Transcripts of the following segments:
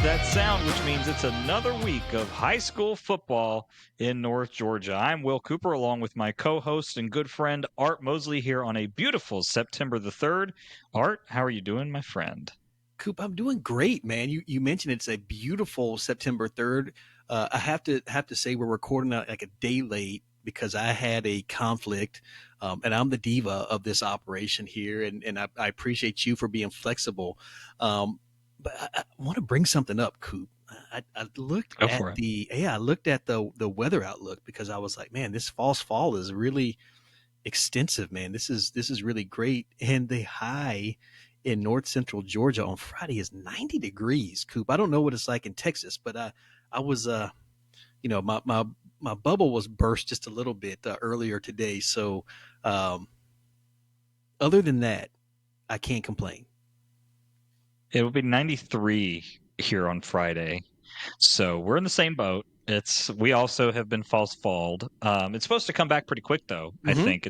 That's that sound, which means it's another week of high school football in North Georgia. I'm Will Cooper, along with my co-host and good friend Art Mosley, here on a beautiful September the 3rd. Art, how are you doing, my friend? Coop, I'm doing great, man. You mentioned it's a beautiful September 3rd. I have to say we're recording like a day late because I had a conflict, and I'm the diva of this operation here, and I appreciate you for being flexible. But I want to bring something up, Coop. I looked Go at for it. the weather outlook because I was like, man, this false fall is really extensive, man. This is really great. And the high in north central Georgia on Friday is 90 degrees. Coop, I don't know what it's like in Texas, but I was my bubble was burst just a little bit earlier today. So um, other than that, I can't complain. It will be 93 here on Friday. So we're in the same boat. We also have been false falled. It's supposed to come back pretty quick though. I Mm-hmm. think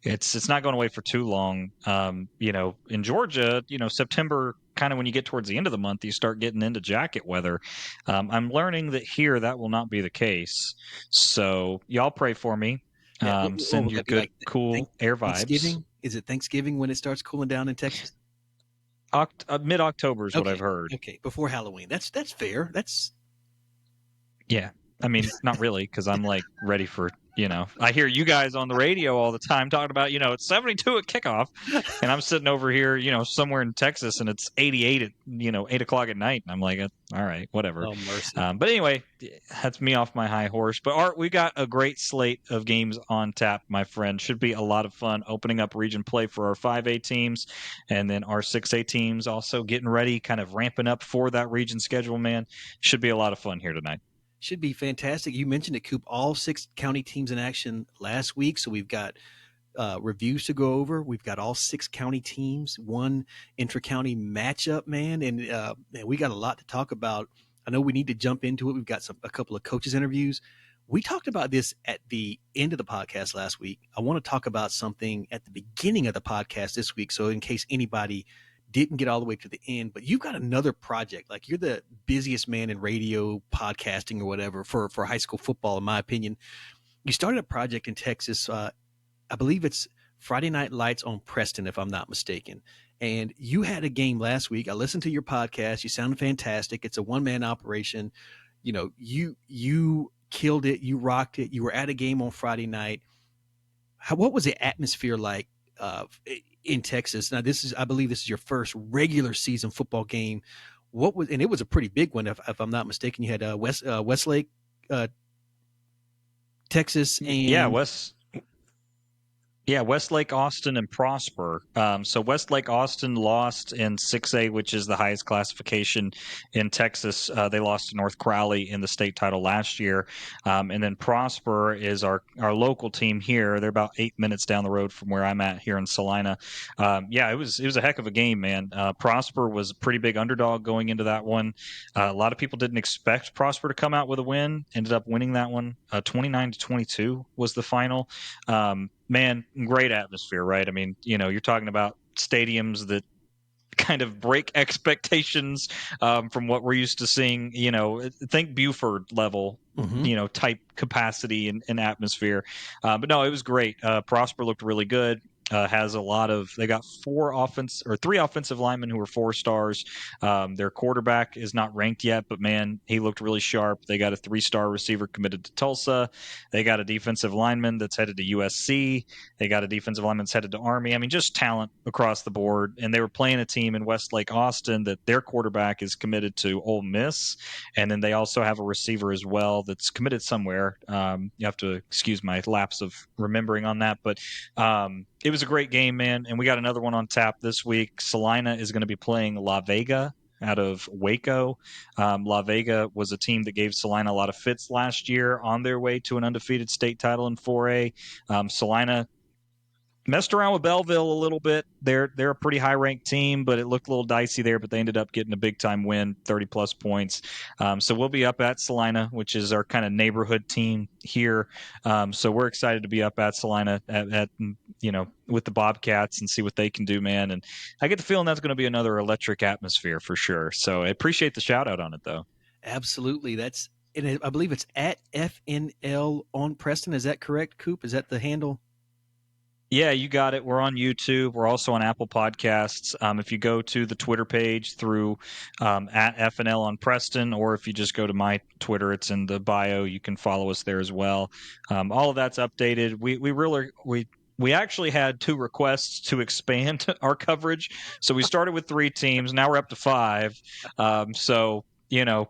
it's not going away for too long. In Georgia, September, kind of when you get towards the end of the month, you start getting into jacket weather. I'm learning that here that will not be the case. So y'all pray for me. Yeah. Send Will your that be good, like cool air vibes. Thanksgiving? Is it Thanksgiving when it starts cooling down in Texas? Mid October is what I've Okay. heard. Okay. Before Halloween. That's fair. That's Yeah. I mean, not really, because I'm like ready for, I hear you guys on the radio all the time talking about, it's 72 at kickoff. And I'm sitting over here, somewhere in Texas and it's 88 at, 8 o'clock at night. And I'm like, all right, whatever. oh mercy. But anyway, that's me off my high horse. But Art, we got a great slate of games on tap, my friend. Should be a lot of fun opening up region play for our 5A teams and then our 6A teams also getting ready, kind of ramping up for that region schedule, man. Should be a lot of fun here tonight. Should be fantastic. You mentioned it, Coop. All six county teams in action last week, so we've got reviews to go over. We've got all six county teams, one intra-county matchup, man, we got a lot to talk about. I know we need to jump into it. We've got a couple of coaches interviews. We talked about this at the end of the podcast last week. I want to talk about something at the beginning of the podcast this week. So in case anybody didn't get all the way to the end, but you've got another project. Like you're the busiest man in radio, podcasting, or whatever for high school football, in my opinion. You started a project in Texas. I believe it's Friday Night Lights on Preston, if I'm not mistaken. And you had a game last week. I listened to your podcast. You sounded fantastic. It's a one-man operation. You killed it. You rocked it. You were at a game on Friday night. What was the atmosphere like in Texas? Now, I believe this is your first regular season football game. And it was a pretty big one, if I'm not mistaken. You had Westlake, Texas, Yeah, and Westlake, Austin, and Prosper. So Westlake, Austin lost in 6A, which is the highest classification in Texas. They lost to North Crowley in the state title last year. And then Prosper is our local team here. They're about 8 minutes down the road from where I'm at here in Salina. It was a heck of a game, man. Prosper was a pretty big underdog going into that one. A lot of people didn't expect Prosper to come out with a win. Ended up winning that one. 29-22 was the final. Man, great atmosphere, right? I mean, you're talking about stadiums that kind of break expectations from what we're used to seeing. Think Buford level, Mhm. type capacity and atmosphere. But no, it was great. Prosper looked really good. They got three offensive linemen who were 4 stars. Their quarterback is not ranked yet, but man, he looked really sharp. They got a 3-star receiver committed to Tulsa. They got a defensive lineman that's headed to USC. They got a defensive lineman that's headed to Army. I mean, just talent across the board. And they were playing a team in Westlake, Austin that their quarterback is committed to Ole Miss. And then they also have a receiver as well that's committed somewhere. You have to excuse my lapse of remembering on that. But it was a great game, man. And we got another one on tap this week. Salina is going to be playing La Vega out of Waco. La Vega was a team that gave Salina a lot of fits last year on their way to an undefeated state title in 4A. Salina messed around with Belleville a little bit. They're a pretty high ranked team, but it looked a little dicey there. But they ended up getting a big time win, 30+ points. So we'll be up at Salina, which is our kind of neighborhood team here. So we're excited to be up at Salina at with the Bobcats and see what they can do, man. And I get the feeling that's going to be another electric atmosphere for sure. So I appreciate the shout out on it, though. Absolutely. I believe it's at FNL on Preston. Is that correct, Coop? Is that the handle? Yeah, you got it. We're on YouTube. We're also on Apple Podcasts. If you go to the Twitter page through at FNL on Preston, or if you just go to my Twitter, it's in the bio. You can follow us there as well. All of that's updated. We actually had 2 requests to expand our coverage, so we started with 3 teams. Now we're up to 5. So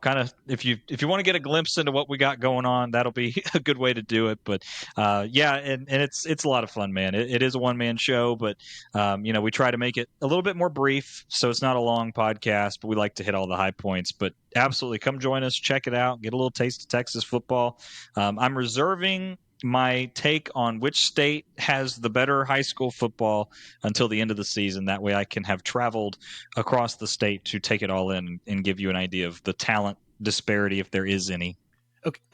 kind of if you want to get a glimpse into what we got going on, that'll be a good way to do it. But yeah, and it's a lot of fun, man. It is a one-man show, but we try to make it a little bit more brief, so it's not a long podcast, but we like to hit all the high points. But absolutely, come join us, check it out, get a little taste of Texas football. I'm reserving my take on which state has the better high school football until the end of the season. That way I can have traveled across the state to take it all in and give you an idea of the talent disparity, if there is any.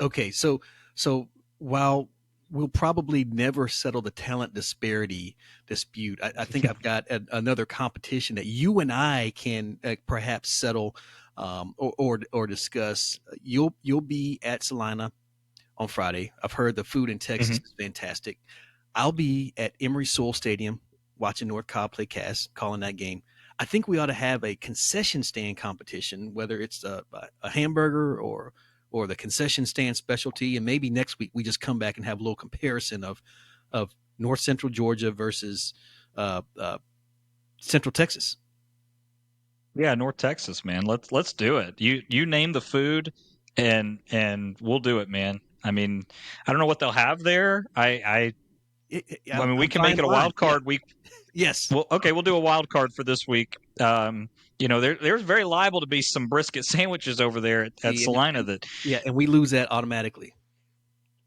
Okay. So while we'll probably never settle the talent disparity dispute, I think I've got another competition that you and I can perhaps settle or discuss. You'll be at Salina on Friday. I've heard the food in Texas is fantastic. I'll be at Emory Soul Stadium watching North Cobb play Cass, calling that game. I think we ought to have a concession stand competition, whether it's a hamburger or the concession stand specialty, and maybe next week we just come back and have a little comparison of North Central Georgia versus uh, uh, Central Texas. Yeah, North Texas, man. Let's do it. You name the food, and we'll do it, man. I mean, I don't know what they'll have there. I mean, we I'm can make flying it a blind. wild card week. Yes. Well, okay, we'll do a wild card for this week. There's very liable to be some brisket sandwiches over there at See, Salina that and we lose that automatically.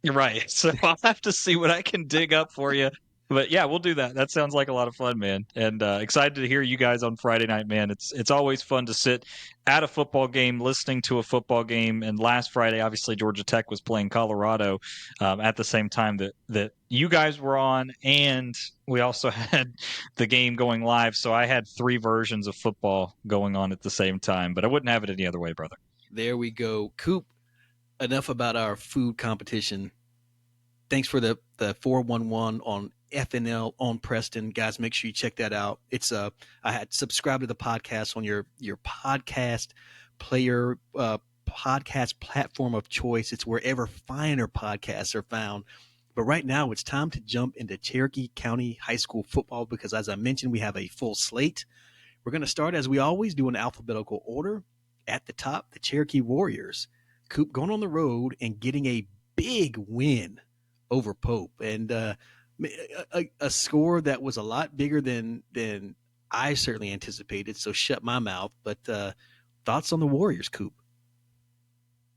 you're right. So I'll have to see what I can dig up for you. But yeah, we'll do that. That sounds like a lot of fun, man. And excited to hear you guys on Friday night, man. It's always fun to sit at a football game, listening to a football game. And last Friday, obviously, Georgia Tech was playing Colorado at the same time that you guys were on, and we also had the game going live. So I had 3 versions of football going on at the same time. But I wouldn't have it any other way, brother. There we go. Coop, enough about our food competition. Thanks for the 411 on FNL on Preston. Guys, make sure you check that out. It's I had subscribed to the podcast on your podcast player podcast platform of choice. It's wherever finer podcasts are found. But right now it's time to jump into Cherokee County High School football because as I mentioned, we have a full slate. We're going to start as we always do in alphabetical order. At the top, the Cherokee Warriors. Coop going on the road and getting a big win over Pope, and a score that was a lot bigger than I certainly anticipated. So shut my mouth. But thoughts on the Warriors, Coop?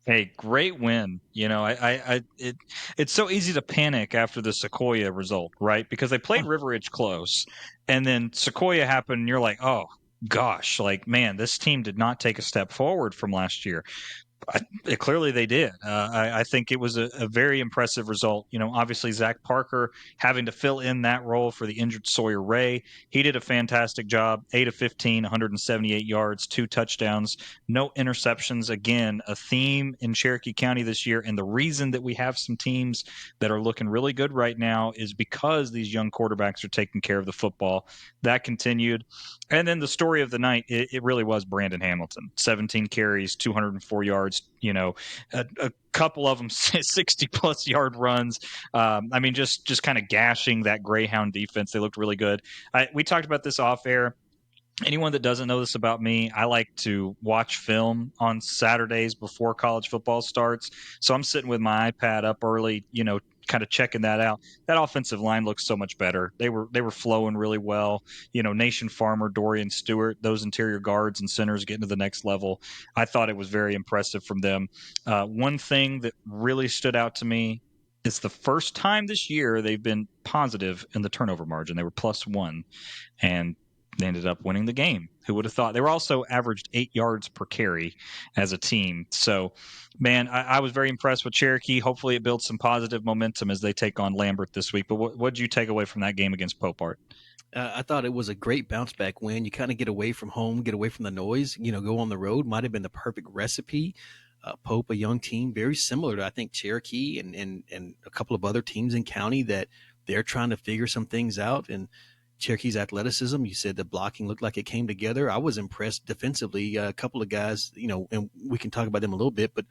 Hey, great win. It's so easy to panic after the Sequoyah result, right? Because they played River Ridge close, and then Sequoyah happened, and you're like, oh gosh, like man, this team did not take a step forward from last year. Clearly they did. I think it was a very impressive result. Obviously Zach Parker having to fill in that role for the injured Sawyer Ray. He did a fantastic job. 8 of 15, 178 yards, 2 touchdowns, no interceptions. Again, a theme in Cherokee County this year. And the reason that we have some teams that are looking really good right now is because these young quarterbacks are taking care of the football. That continued. And then the story of the night, it really was Brandon Hamilton. 17 carries, 204 yards, a couple of them 60-plus yard runs. I mean, just kind of gashing that Greyhound defense. They looked really good. We talked about this off air. Anyone that doesn't know this about me, I like to watch film on Saturdays before college football starts. So I'm sitting with my iPad up early, kind of checking that out. That offensive line looks so much better. They were flowing really well. Nation Farmer, Dorian Stewart, those interior guards and centers getting to the next level. I thought it was very impressive from them. One thing that really stood out to me is the first time this year they've been positive in the turnover margin. They were +1. And They ended up winning the game. Who would have thought? They were also averaged 8 yards per carry as a team. So, man, I was very impressed with Cherokee. Hopefully, it builds some positive momentum as they take on Lambert this week. But what did you take away from that game against Pope Art? I thought it was a great bounce back win. You kind of get away from home, get away from the noise, go on the road. Might have been the perfect recipe. Pope, a young team, very similar to, I think, Cherokee and a couple of other teams in county that they're trying to figure some things out. And Cherokee's athleticism, you said the blocking looked like it came together. I was impressed defensively. A couple of guys, and we can talk about them a little bit, but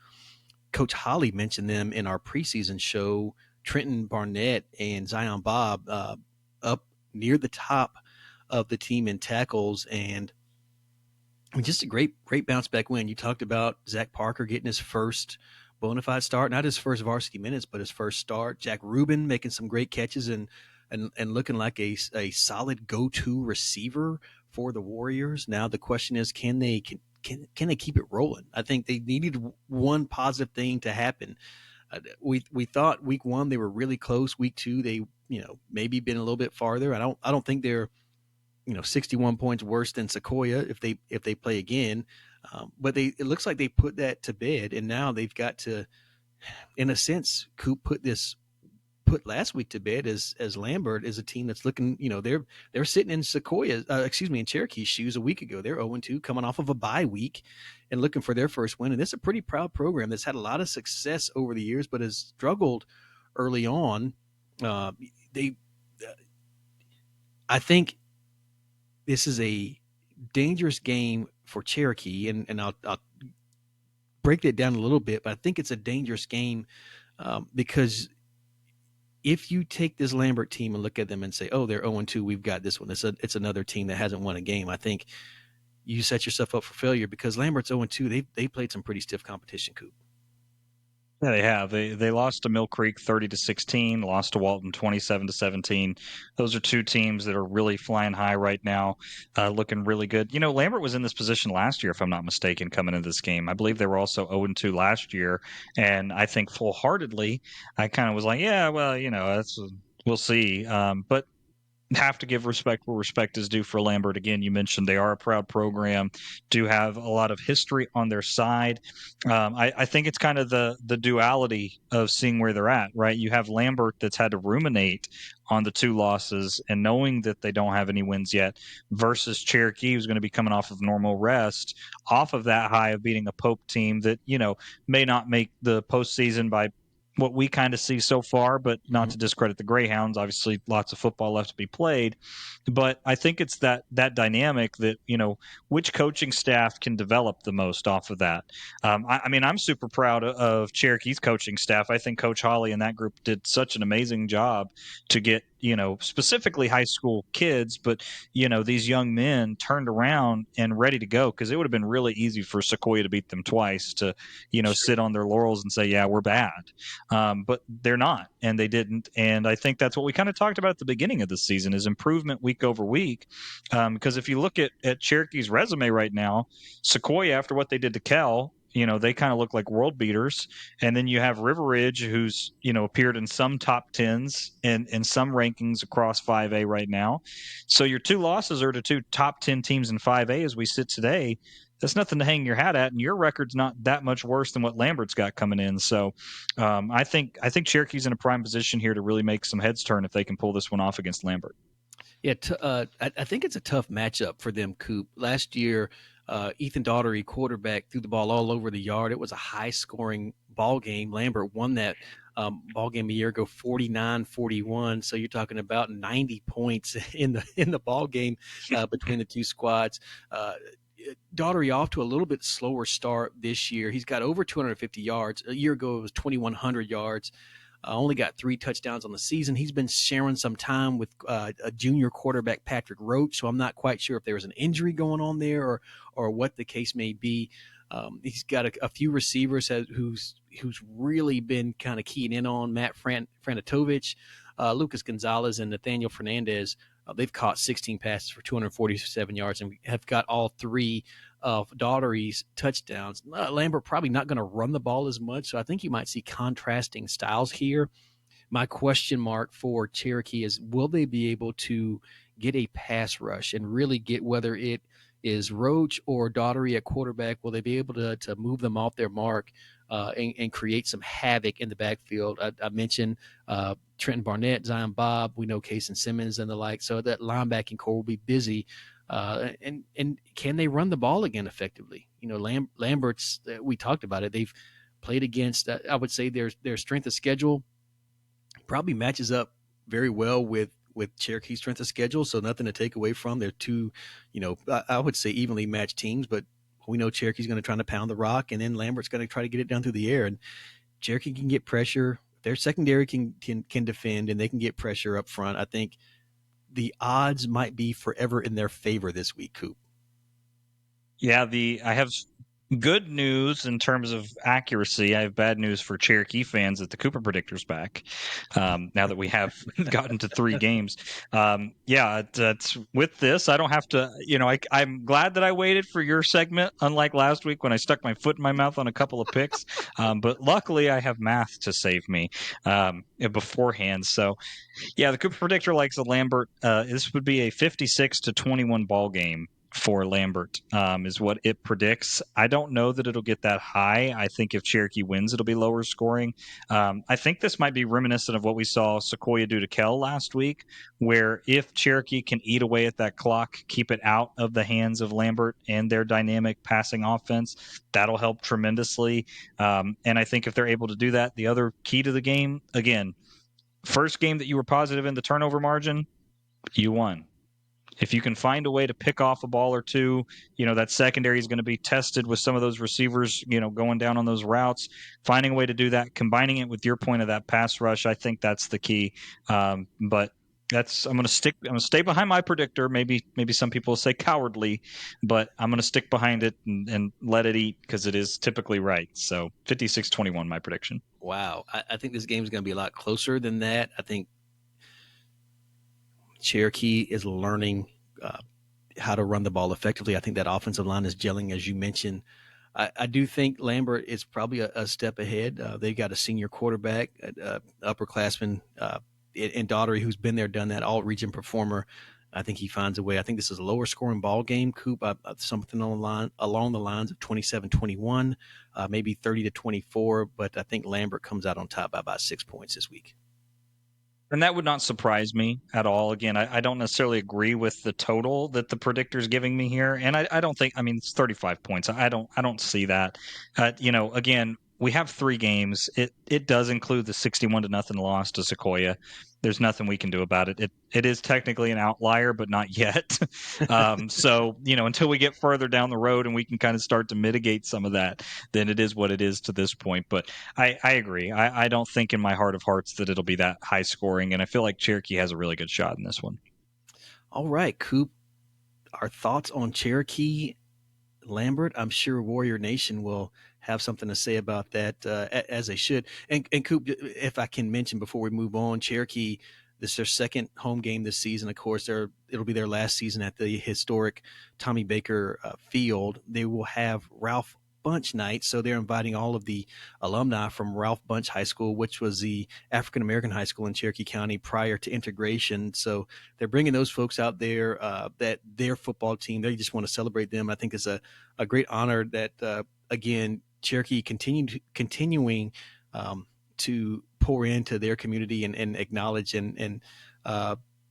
Coach Holly mentioned them in our preseason show. Trenton Barnett and Zion Bob up near the top of the team in tackles, and I mean, just a great bounce back win. You talked about Zach Parker getting his first bona fide start, not his first varsity minutes, but his first start. Jack Rubin making some great catches and looking like a solid go-to receiver for the Warriors. Now the question is, can they keep it rolling? I think they needed one positive thing to happen. We thought week one they were really close. Week two they maybe been a little bit farther. I don't think they're 61 points worse than Sequoyah if they play again. But it looks like they put that to bed, and now they've got to, in a sense, Coop put last week to bed as Lambert is a team that's looking, they're sitting in in Cherokee's shoes a week ago. They're 0-2 coming off of a bye week and looking for their first win. And this is a pretty proud program that's had a lot of success over the years, but has struggled early on. I think this is a dangerous game for Cherokee, and I'll break that down a little bit, but I think it's a dangerous game because if you take this Lambert team and look at them and say, oh, they're 0-2, we've got this one. It's another team that hasn't won a game. I think you set yourself up for failure because Lambert's 0-2. They played some pretty stiff competition, Coop. Yeah, they have. They lost to Mill Creek 30-16, lost to Walton 27-17. Those are two teams that are really flying high right now, looking really good. Lambert was in this position last year, if I'm not mistaken, coming into this game. I believe they were also 0-2 last year, and I think full-heartedly, I kind of was like, yeah, well, we'll see. But have to give respect where respect is due for Lambert. Again, you mentioned they are a proud program, do have a lot of history on their side. I think it's kind of the duality of seeing where they're at, right? You have Lambert that's had to ruminate on the two losses and knowing that they don't have any wins yet versus Cherokee, who's going to be coming off of normal rest, off of that high of beating a Pope team that, may not make the postseason by what we kind of see so far, but not to discredit the Greyhounds. Obviously, lots of football left to be played. But I think it's that dynamic that, which coaching staff can develop the most off of that. I mean, I'm super proud of Cherokee's coaching staff. I think Coach Holly and that group did such an amazing job to get, specifically high school kids, but, these young men turned around and ready to go because it would have been really easy for Sequoyah to beat them twice to, sure, sit on their laurels and say, yeah, we're bad. But they're not, and they didn't. And I think that's what we kind of talked about at the beginning of the season is improvement week over week. Because if you look at Cherokee's resume right now, Sequoyah, after what they did to Kell, they kind of look like world beaters. And then you have River Ridge, who's, appeared in some top tens and in some rankings across 5A right now. So your two losses are to two top 10 teams in 5A as we sit today. That's nothing to hang your hat at, and your record's not that much worse than what Lambert's got coming in. So, I think Cherokee's in a prime position here to really make some heads turn if they can pull this one off against Lambert. Yeah, I think it's a tough matchup for them, Coop. Last year, Ethan Daughtery, quarterback, threw the ball all over the yard. It was a high-scoring ball game. Lambert won that ball game a year ago, 49-41. So you're talking about 90 points in the ball game between the two squads. Daughtery off to a little bit slower start this year. He's got over 250 yards. A year ago, it was 2,100 yards. Only got 3 touchdowns on the season. He's been sharing some time with a junior quarterback, Patrick Roach, so I'm not quite sure if there was an injury going on there or what the case may be. He's got a few receivers who's really been kind of keying in on Matt Franatovich, Lucas Gonzalez, and Nathaniel Fernandez. They've caught 16 passes for 247 yards and have got all 3 of Daughtery's touchdowns. Lambert probably not going to run the ball as much, so I think you might see contrasting styles here. My question mark for Cherokee is, will they be able to get a pass rush and really get, whether it is Roach or Daughtery at quarterback, will they be able to move them off their mark and create some havoc in the backfield? I mentioned Trenton Barnett, Zion Bob. We know Kason Simmons and the like. So that linebacking core will be busy. And can they run the ball again effectively? You know, Lambert's, we talked about it. They've played against, I would say their strength of schedule probably matches up very well with Cherokee's strength of schedule. So nothing to take away from. They're two, I would say evenly matched teams, but we know Cherokee's going to try to pound the rock, and then Lambert's going to try to get it down through the air. And Cherokee can get pressure. Their secondary can defend, and they can get pressure up front. I think the odds might be forever in their favor this week, Coop. Yeah, I have good news in terms of accuracy. I have bad news for Cherokee fans that the Cooper predictor's back. Now that we have gotten to 3 games, yeah, it's with this. I don't have to. I'm glad that I waited for your segment, unlike last week when I stuck my foot in my mouth on a couple of picks. But luckily, I have math to save me beforehand. So, yeah, the Cooper predictor likes the Lambert. This would be a 56-21 ball game for Lambert, is what it predicts. I don't know that it'll get that high. I think if Cherokee wins, it'll be lower scoring. I think this might be reminiscent of what we saw Sequoyah do to Kell last week, where if Cherokee can eat away at that clock, keep it out of the hands of Lambert and their dynamic passing offense, that'll help tremendously. And I think if they're able to do that, the other key to the game, again, first game that you were positive in the turnover margin, you won. If you can find a way to pick off a ball or two, that secondary is going to be tested with some of those receivers, going down on those routes. Finding a way to do that, combining it with your point of that pass rush, I think that's the key. But I'm going to stay behind my predictor. Maybe some people say cowardly, but I'm going to stick behind it and let it eat because it is typically right. So 56-21, my prediction. Wow. I think this game is going to be a lot closer than that. I think Cherokee is learning how to run the ball effectively. I think that offensive line is gelling, as you mentioned. I do think Lambert is probably a step ahead. They've got a senior quarterback, upperclassman, and Daughtery, who's been there, done that, all-region performer. I think he finds a way. I think this is a lower-scoring ball game, Coop. Something along the lines of 27-21, maybe 30-24. But I think Lambert comes out on top by about 6 points this week. And that would not surprise me at all. Again, I don't necessarily agree with the total that the predictor's giving me here, and I don't think. I mean, it's 35 points. I don't see that. Again, we have 3 games. It does include the 61-0 loss to Sequoyah. There's nothing we can do about it. It is technically an outlier, but not yet. So until we get further down the road and we can kind of start to mitigate some of that, then it is what it is to this point. But I agree. I don't think in my heart of hearts that it'll be that high scoring, and I feel like Cherokee has a really good shot in this one. All right, Coop. Our thoughts on Cherokee Lambert? I'm sure Warrior Nation will have something to say about that, as they should. And Coop, if I can mention before we move on, Cherokee, this is their second home game this season. Of course, it'll be their last season at the historic Tommy Baker Field. They will have Ralph Bunch night, so they're inviting all of the alumni from Ralph Bunch High School, which was the African American high school in Cherokee County prior to integration. So they're bringing those folks out there, that their football team, they just want to celebrate them. I think it's a great honor that, again, Cherokee continuing to pour into their community and acknowledge and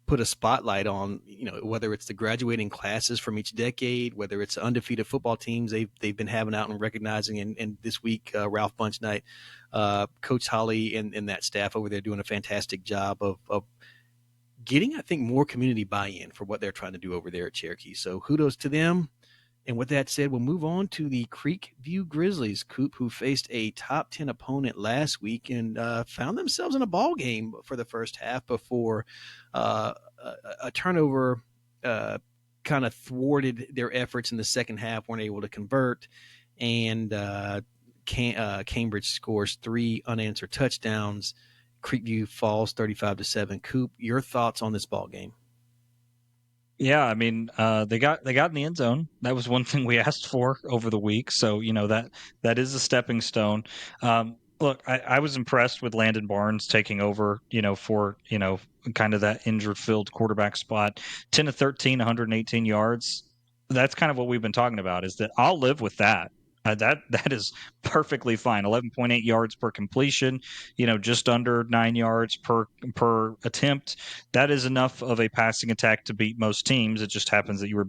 put a spotlight on, whether it's the graduating classes from each decade, whether it's undefeated football teams they've been having out and recognizing. And this week, Ralph Bunch night, Coach Holly and that staff over there doing a fantastic job of getting, I think, more community buy-in for what they're trying to do over there at Cherokee. So kudos to them. And with that said, we'll move on to the Creekview Grizzlies, Coop, who faced a top 10 opponent last week and found themselves in a ball game for the first half before a turnover kind of thwarted their efforts in the second half, weren't able to convert. And Cambridge scores 3 unanswered touchdowns. Creekview falls 35-7. Coop, your thoughts on this ball game? Yeah, I mean, they got in the end zone. That was one thing we asked for over the week. So that is a stepping stone. Look, I was impressed with Landon Barnes taking over, for, kind of that injured filled quarterback spot. 10 to 13, 118 yards. That's kind of what we've been talking about, is that I'll live with that. That is perfectly fine. 11.8 yards per completion, just under 9 yards per attempt. That is enough of a passing attack to beat most teams. It just happens that you were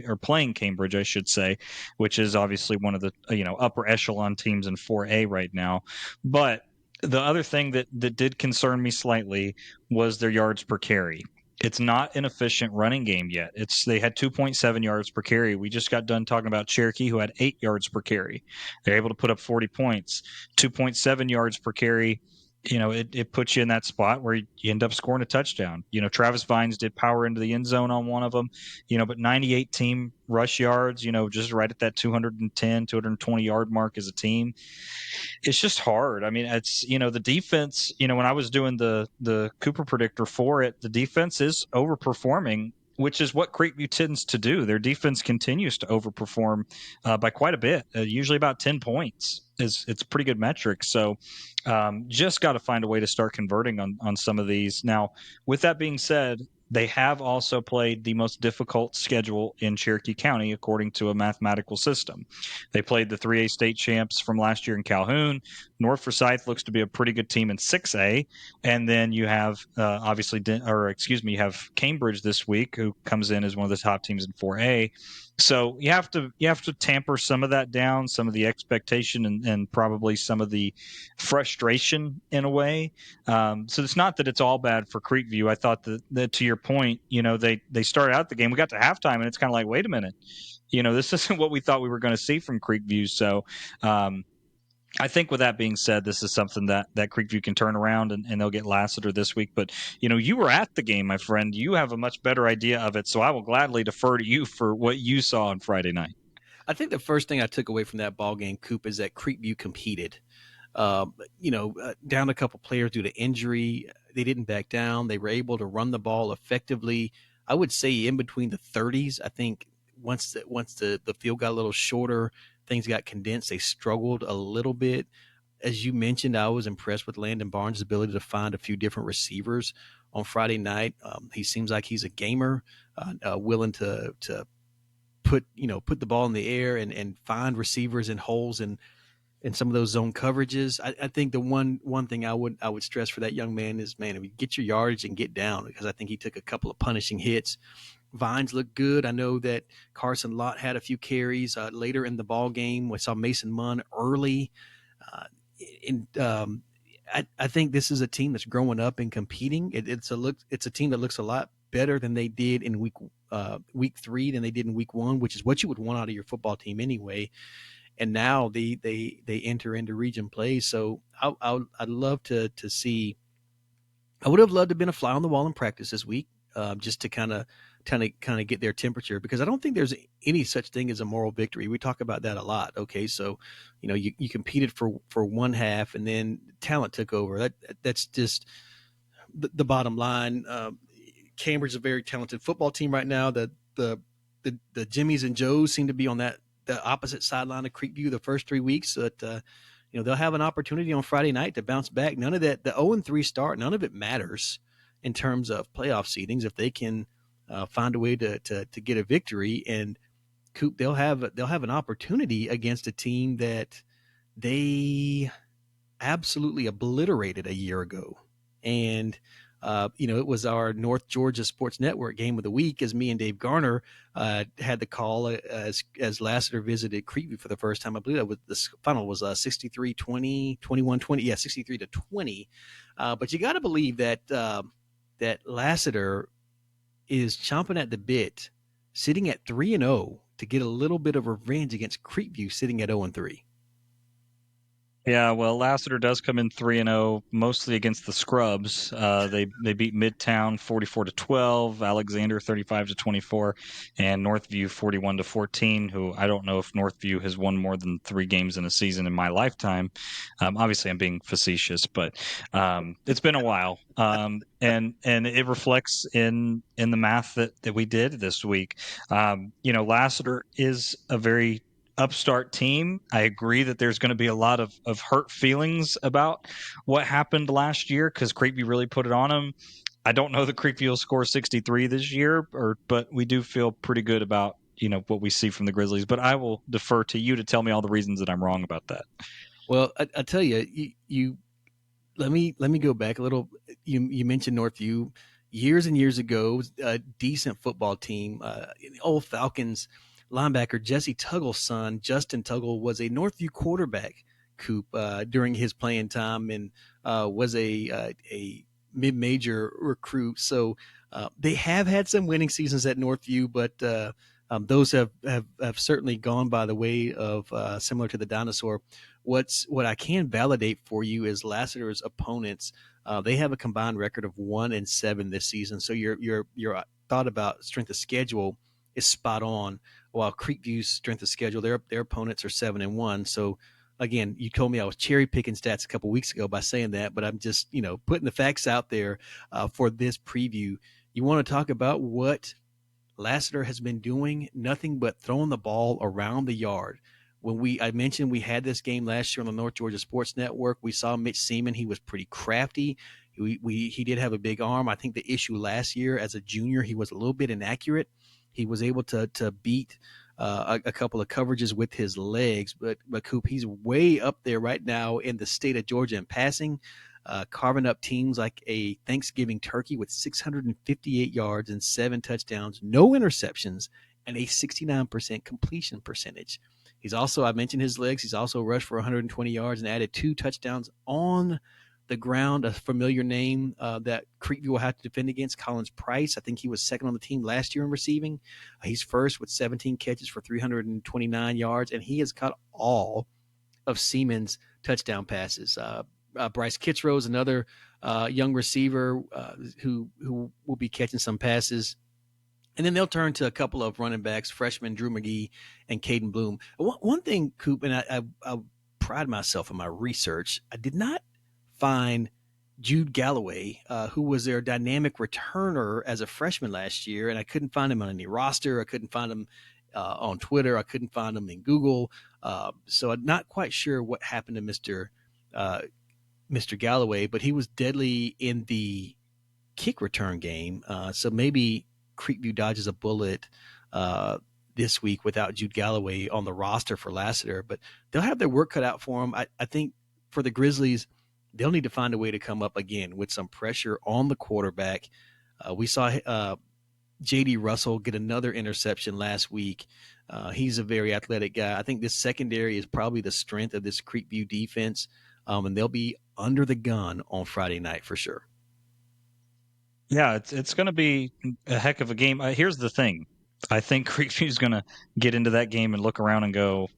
or playing Cambridge, I should say, which is obviously one of the upper echelon teams in 4A right now. But the other thing that did concern me slightly was their yards per carry. It's not an efficient running game yet. They had 2.7 yards per carry. We just got done talking about Cherokee, who had 8 yards per carry. They're able to put up 40 points. 2.7 yards per carry. It puts you in that spot where you end up scoring a touchdown. Travis Vines did power into the end zone on one of them, but 98 team rush yards, just right at that 210, 220 yard mark as a team. It's just hard. I mean, it's the defense. When I was doing the Cooper predictor for it, the defense is overperforming, which is what Creekview tends to do. Their defense continues to overperform by quite a bit, usually about 10 points. It's a pretty good metric. So just got to find a way to start converting on some of these. Now, with that being said, they have also played the most difficult schedule in Cherokee County, according to a mathematical system. They played the 3A state champs from last year in Calhoun. North Forsyth looks to be a pretty good team in 6A. And then you have you have Cambridge this week, who comes in as one of the top teams in 4A. So you have to tamper some of that down, some of the expectation, and probably some of the frustration in a way. So it's not that it's all bad for Creekview. I thought that to your point, they started out the game. We got to halftime, and it's kind of like, wait a minute, this isn't what we thought we were going to see from Creekview. So I think with that being said, this is something that Creekview can turn around, and they'll get Lassiter this week. But, you were at the game, my friend. You have a much better idea of it. So I will gladly defer to you for what you saw on Friday night. I think the first thing I took away from that ball game, Coop, is that Creekview competed. Down a couple players due to injury, they didn't back down. They were able to run the ball effectively. I would say in between the 30s. I think once the field got a little shorter, things got condensed. They struggled a little bit. As you mentioned, I was impressed with Landon Barnes' ability to find a few different receivers on Friday night. He seems like he's a gamer, willing to put the ball in the air and find receivers in holes and some of those zone coverages. I think the one thing I would stress for that young man is, man, if you get your yardage and get down, because I think he took a couple of punishing hits. Vines looked good. I know that Carson Lott had a few carries later in the ball game. We saw Mason Munn early. Uh, and I think this is a team that's growing up and competing. It's a team that looks a lot better than they did in week 3 than they did in week 1, which is what you would want out of your football team anyway. And now they enter into region play. So I'd love to see. I would have loved to have been a fly on the wall in practice this week, just to kind of get their temperature, because I don't think there's any such thing as a moral victory. We talk about that a lot. Okay, so you competed for one half, and then talent took over. That's just the bottom line. Cambridge is a very talented football team right now. The Jimmies and Joes seem to be on the opposite sideline of Creekview the first 3 weeks. But they'll have an opportunity on Friday night to bounce back. None of that, the 0-3 start, none of it matters in terms of playoff seedings if they can find a way to get a victory. And Coop, they'll have an opportunity against a team that they absolutely obliterated a year ago. And it was our North Georgia Sports Network game of the week, as me and Dave Garner had the call as Lassiter visited Creekview for the first time. I believe that was, the final was 63-20, 21-20, yeah, 63-20. But you got to believe that that Lassiter is chomping at the bit, sitting at 3-0, to get a little bit of revenge against Creekview, sitting at 0-3. Yeah, well, Lassiter does come in 3-0, mostly against the scrubs. They beat Midtown 44-12, Alexander 35-24, and Northview 41-14. Who I don't know if Northview has won more than 3 games in a season in my lifetime. Obviously, I'm being facetious, but it's been a while, and it reflects in the math that we did this week. Lassiter is a very upstart team. I agree that there's going to be a lot of hurt feelings about what happened last year because Creekview really put it on them. I don't know that Creekview will score 63 this year, but we do feel pretty good about what we see from the Grizzlies. But I will defer to you to tell me all the reasons that I'm wrong about that. Well, I tell you, let me go back a little. You mentioned Northview years and years ago, a decent football team. Old Falcons linebacker Jesse Tuggle's son, Justin Tuggle, was a Northview quarterback. Coop during his playing time and was a mid-major recruit. So they have had some winning seasons at Northview, but those have certainly gone by the way of similar to the dinosaur. What I can validate for you is Lassiter's opponents. They have a combined record of 1-7 this season. So your thought about strength of schedule is spot on. While Creekview's strength of schedule, their opponents are 7-1. So again, you told me I was cherry picking stats a couple weeks ago by saying that, but I'm just putting the facts out there for this preview. You want to talk about what Lassiter has been doing? Nothing but throwing the ball around the yard. I mentioned we had this game last year on the North Georgia Sports Network, we saw Mitch Seaman. He was pretty crafty. He did have a big arm. I think the issue last year as a junior, he was a little bit inaccurate. He was able to beat a couple of coverages with his legs, but Coop, he's way up there right now in the state of Georgia in passing, carving up teams like a Thanksgiving turkey with 658 yards and 7 touchdowns, no interceptions, and a 69% completion percentage. He's also, I mentioned his legs, he's also rushed for 120 yards and added 2 touchdowns on the ground, a familiar name that Creekview will have to defend against, Collins Price. I think he was second on the team last year in receiving. He's first with 17 catches for 329 yards, and he has caught all of Seaman's touchdown passes. Bryce Kitzrow is another young receiver who will be catching some passes. And then they'll turn to a couple of running backs, freshman Drew McGee and Caden Bloom. One thing, Coop, and I pride myself in my research, I did not find Jude Galloway, who was their dynamic returner as a freshman last year, and I couldn't find him on any roster. I couldn't find him on Twitter. I couldn't find him in Google. So I'm not quite sure what happened to Mr. Galloway, but he was deadly in the kick return game. So maybe Creekview dodges a bullet this week without Jude Galloway on the roster for Lassiter, but they'll have their work cut out for them. I think for the Grizzlies, they'll need to find a way to come up again with some pressure on the quarterback. We saw J.D. Russell get another interception last week. He's a very athletic guy. I think this secondary is probably the strength of this Creekview defense, and they'll be under the gun on Friday night for sure. Yeah, it's going to be a heck of a game. Here's the thing. I think Creekview's going to get into that game and look around and go,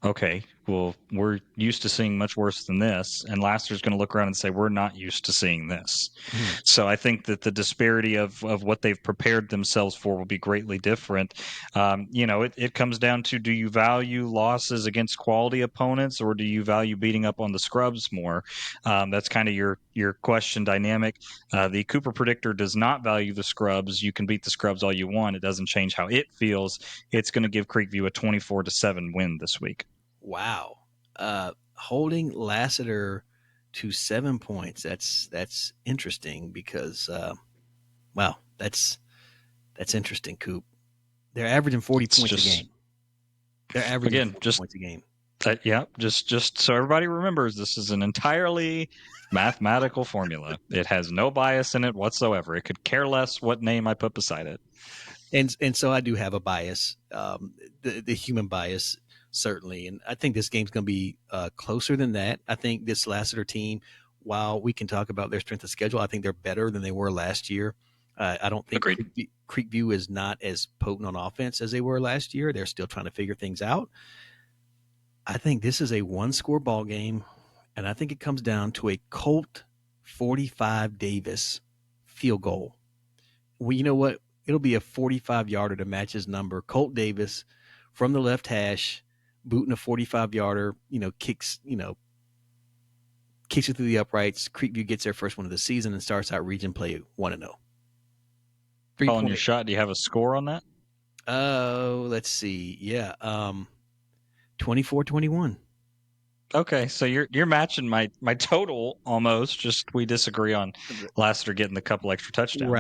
okay, well, we're used to seeing much worse than this. And Lassiter's going to look around and say, we're not used to seeing this. Mm. So I think that the disparity of what they've prepared themselves for will be greatly different. It comes down to, do you value losses against quality opponents, or do you value beating up on the scrubs more? That's kind of your question dynamic. The Cooper Predictor does not value the scrubs. You can beat the scrubs all you want. It doesn't change how it feels. It's going to give Creekview a 24-7 win this week. Wow. Holding Lassiter to 7 points. That's interesting because, wow, that's interesting, Coop. They're averaging 40 points a game. They're averaging 40 points a game. Just so everybody remembers, this is an entirely mathematical formula. It has no bias in it whatsoever. It could care less what name I put beside it. And so I do have a bias, the human bias, certainly. And I think this game's going to be closer than that. I think this Lassiter team, while we can talk about their strength of schedule, I think they're better than they were last year. I don't think Creekview is not as potent on offense as they were last year. They're still trying to figure things out. I think this is a one-score ball game, and I think it comes down to a Colt 45 Davis field goal. Well, you know what? It'll be a 45-yarder to match his number. Colt Davis from the left hash, booting a 45-yarder, kicks it through the uprights. Creekview gets their first one of the season and starts out region play 1-0. Calling your shot. Do you have a score on that? Oh, let's see. Yeah. 24-21. Okay, so you're matching my total almost. Just we disagree on Lassiter getting the couple extra touchdowns.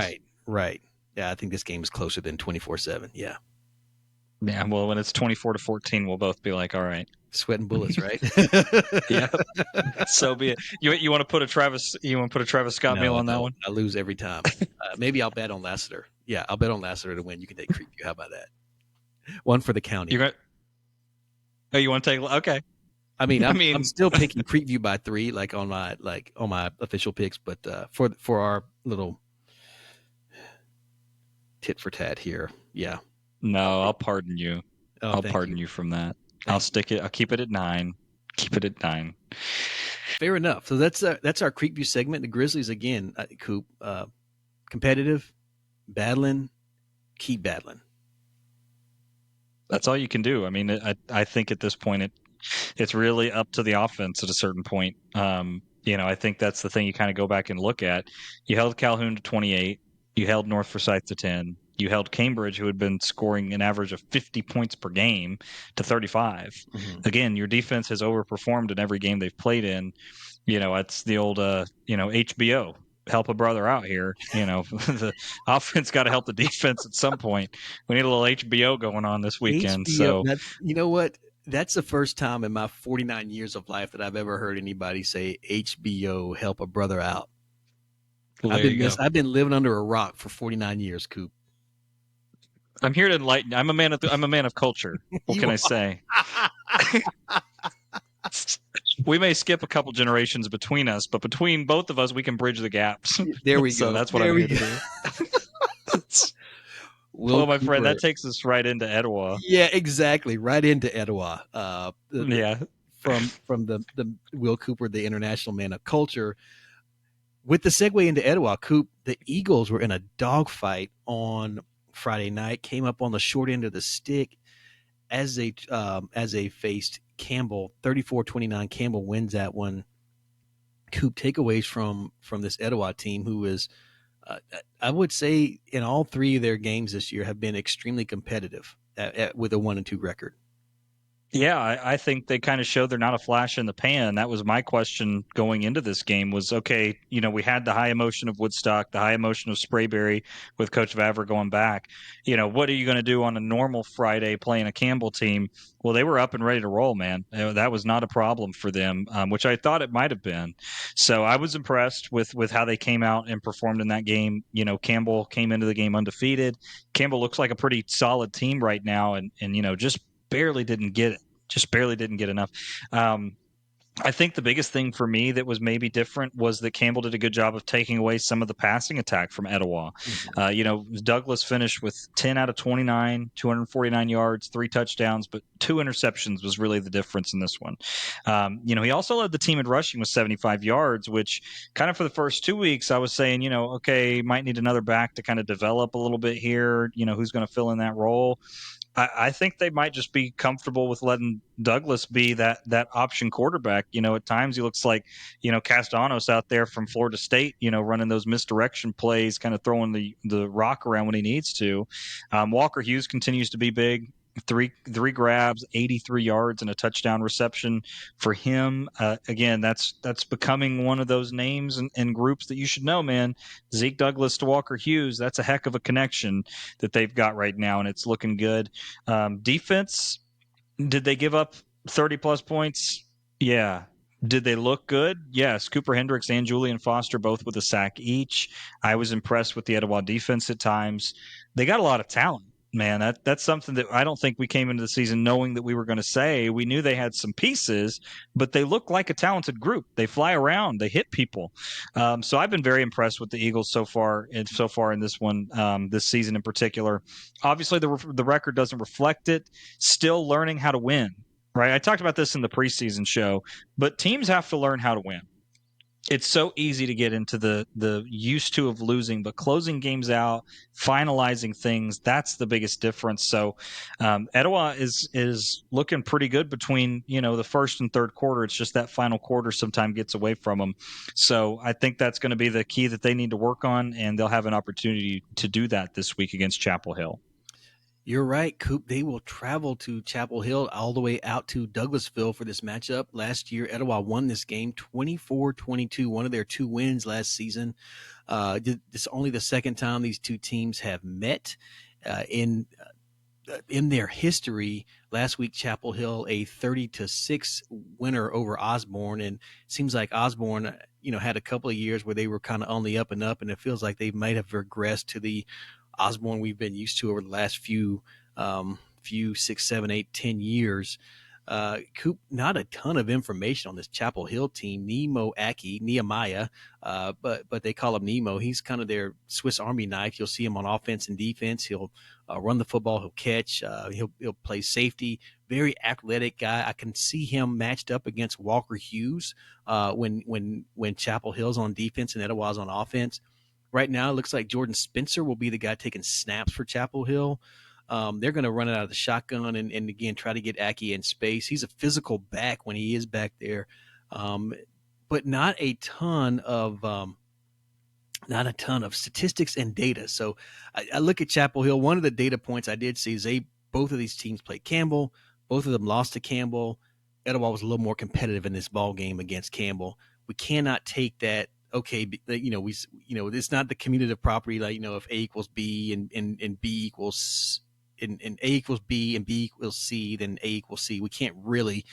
Right. Yeah, I think this game is closer than 24-7. Yeah. Yeah, well, when it's 24-14, we'll both be like, all right. Sweating bullets, right? Yeah, so be it. You want to put a Travis? You want to put a Travis Scott meal No, on that one? I lose every time. Maybe I'll bet on Lassiter. Yeah, I'll bet on Lassiter to win. You can take Creekview. How about that? One for the county. You're going. Oh, you want to take? Okay. I mean, I I'm mean, still picking Creekview by 3, like on my official picks, but for our little tit for tat here, yeah. no, I'll pardon you. Oh, I'll thank pardon you. you from that. Thank you. I'll keep it at 9. Keep it at 9. Fair enough. So that's our Creekview segment. The Grizzlies again, Coop, competitive, battling, keep battling. That's all you can do. I mean, I think at this point it's really up to the offense at a certain point. I think that's the thing you kind of go back and look at. You held Calhoun to 28. You held North Forsyth to 10. You held Cambridge, who had been scoring an average of 50 points per game, to 35. Mm-hmm. Again, your defense has overperformed in every game they've played in. It's the old, HBO. Help a brother out here. The offense got to help the defense at some point. We need a little HBO going on this weekend. HBO. So, You know what? That's the first time in my 49 years of life that I've ever heard anybody say HBO, help a brother out. well, there you go. I've been living under a rock for 49 years, Coop. I'm here to enlighten. I'm a man of culture. What can I say? We may skip a couple generations between us, but between both of us, we can bridge the gaps. There we So go. that's what I'm here to do. Well, my friend, that takes us right into Etowah. Yeah, exactly. Right into Etowah. Yeah. From the Will Cooper, the international man of culture. With the segue into Etowah, Coop, the Eagles were in a dogfight on Friday night, came up on the short end of the stick as they faced Campbell. 34-29. Campbell wins that one. Coop, takeaways from this Etowah team, who is, I would say, in all 3 of their games this year have been extremely competitive with a 1-2 record. Yeah, I think they kind of showed they're not a flash in the pan. That was my question going into this game was, okay, we had the high emotion of Woodstock, the high emotion of Sprayberry with Coach Vavra going back. What are you going to do on a normal Friday playing a Campbell team? Well, they were up and ready to roll, man. That was not a problem for them, which I thought it might have been. So I was impressed with how they came out and performed in that game. Campbell came into the game undefeated. Campbell looks like a pretty solid team right now, and just barely didn't get it. Just barely didn't get enough. I think the biggest thing for me that was maybe different was that Campbell did a good job of taking away some of the passing attack from Etowah. Douglas finished with 10 out of 29, 249 yards, 3 touchdowns, but 2 interceptions was really the difference in this one. He also led the team in rushing with 75 yards, which kind of for the first 2 weeks, I was saying, okay, might need another back to kind of develop a little bit here. Who's going to fill in that role? I think they might just be comfortable with letting Douglas be that option quarterback. At times he looks like, Castellanos out there from Florida State, running those misdirection plays, kind of throwing the rock around when he needs to. Walker Hughes continues to be big. Three grabs, 83 yards, and a touchdown reception for him. Again, that's becoming one of those names and groups that you should know, man. Zeke Douglas to Walker Hughes, that's a heck of a connection that they've got right now, and it's looking good. Defense, did they give up 30-plus points? Yeah. Did they look good? Yes. Cooper Hendricks and Julian Foster both with a sack each. I was impressed with the Etowah defense at times. They got a lot of talent. Man, that's something that I don't think we came into the season knowing that we were going to say. We knew they had some pieces, but they look like a talented group. They fly around, they hit people. So I've been very impressed with the Eagles so far in this one, this season in particular. Obviously, the record doesn't reflect it. Still learning how to win, right? I talked about this in the preseason show, but teams have to learn how to win. It's so easy to get into the used to of losing, but closing games out, finalizing things, that's the biggest difference. So Etowah is looking pretty good between, the first and third quarter. It's just that final quarter sometimes gets away from them. So I think that's going to be the key that they need to work on, and they'll have an opportunity to do that this week against Chapel Hill. You're right, Coop. They will travel to Chapel Hill all the way out to Douglasville for this matchup. Last year, Etowah won this game 24-22, one of their 2 wins last season. This is only the second time these two teams have met. In their history, last week Chapel Hill a 30-6 winner over Osborne, and it seems like Osborne, had a couple of years where they were kind of on the up and up, and it feels like they might have regressed to the Osborne we've been used to over the last few 6, 7, 8, 10 years. Coop, not a ton of information on this Chapel Hill team. Nehemiah, but they call him Nemo. He's kind of their Swiss Army knife. You'll see him on offense and defense. He'll run the football. He'll catch. He'll play safety. Very athletic guy. I can see him matched up against Walker Hughes when Chapel Hill's on defense and Etowah's on offense. Right now, it looks like Jordan Spencer will be the guy taking snaps for Chapel Hill. They're going to run it out of the shotgun and again try to get Aki in space. He's a physical back when he is back there, but not a ton of statistics and data. So I look at Chapel Hill. One of the data points I did see is both of these teams played Campbell. Both of them lost to Campbell. Etowah was a little more competitive in this ball game against Campbell. We cannot take that. Okay, it's not the commutative property like if A equals B and B equals. And A equals B and B equals C, then A equals C. We can't really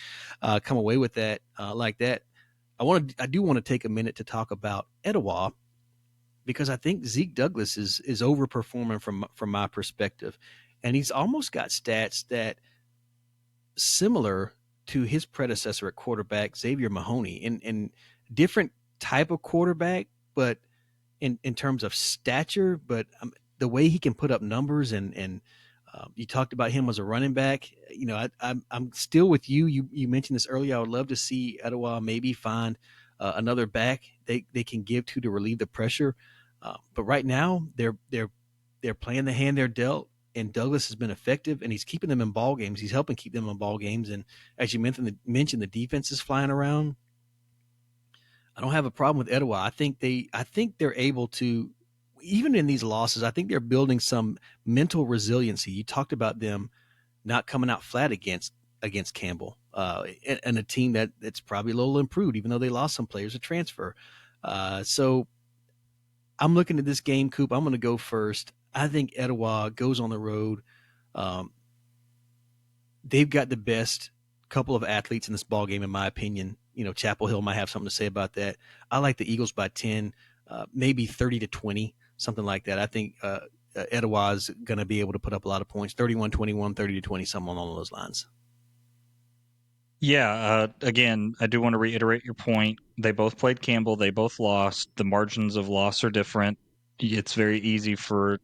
come away with that like that. I do want to take a minute to talk about Etowah because I think Zeke Douglas is overperforming from my perspective, and he's almost got stats that similar to his predecessor at quarterback Xavier Mahoney, in different type of quarterback, but in terms of stature, but the way he can put up numbers and you talked about him as a running back. I'm still with you. You mentioned this earlier. I would love to see Etowah maybe find another back they can give to relieve the pressure. But right now they're playing the hand they're dealt, and Douglas has been effective, and he's keeping them in ball games. He's helping keep them in ball games. And as you mentioned, the defense is flying around. I don't have a problem with Etowah. I think they're able to. Even in these losses, I think they're building some mental resiliency. You talked about them not coming out flat against Campbell, and a team that's probably a little improved, even though they lost some players to transfer. So I'm looking at this game, Coop. I'm going to go first. I think Etowah goes on the road. They've got the best couple of athletes in this ball game, in my opinion. Chapel Hill might have something to say about that. I like the Eagles by 10, maybe 30-20. Something like that. I think Etowah is going to be able to put up a lot of points, 31-21, 30-20, something along those lines. Yeah, again, I do want to reiterate your point. They both played Campbell. They both lost. The margins of loss are different. It's very easy for,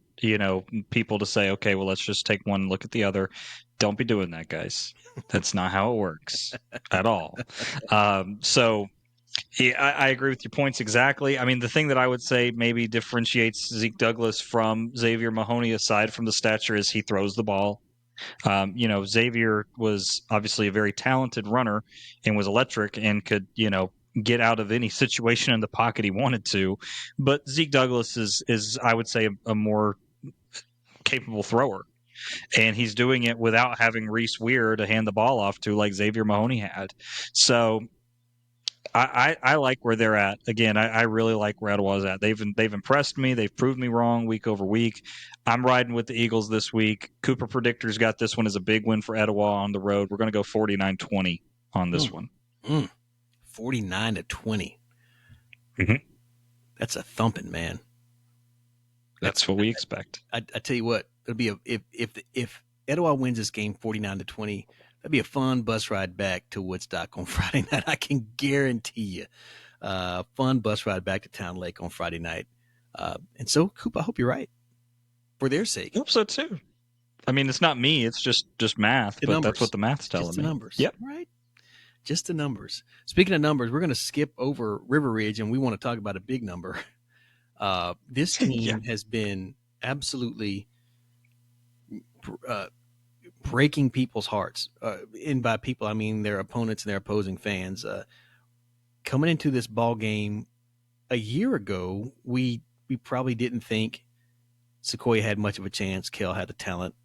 people to say, okay, well, let's just take one and look at the other. Don't be doing that, guys. That's not how it works at all. So yeah, I agree with your points exactly. I mean, the thing that I would say maybe differentiates Zeke Douglas from Xavier Mahoney, aside from the stature, is he throws the ball. Xavier was obviously a very talented runner and was electric and could, get out of any situation in the pocket he wanted to. But Zeke Douglas is I would say, a more capable thrower. And he's doing it without having Reese Weir to hand the ball off to like Xavier Mahoney had. So I like where they're at. Again, I really like where Etowah's at. They've impressed me. They've proved me wrong week over week. I'm riding with the Eagles this week. Cooper Predictor's got this one as a big win for Etowah on the road. We're going to go 49-20 on this one. 49-20. Mm-hmm. That's a thumping, man. That's what we expect. I tell you what, it'll be if Etowah wins this game 49-20. That'd be a fun bus ride back to Woodstock on Friday night. I can guarantee you. Fun bus ride back to Town Lake on Friday night. And so, Coop, I hope you're right. For their sake. I hope so, too. I mean, it's not me. It's just math, but numbers. That's what the math's telling me. Just the numbers. Yep. Right? Just the numbers. Speaking of numbers, we're going to skip over River Ridge, and we want to talk about a big number. This team has been absolutely breaking people's hearts. And by people, I mean their opponents and their opposing fans. Coming into this ball game a year ago, we probably didn't think Sequoyah had much of a chance. Kell had the talent.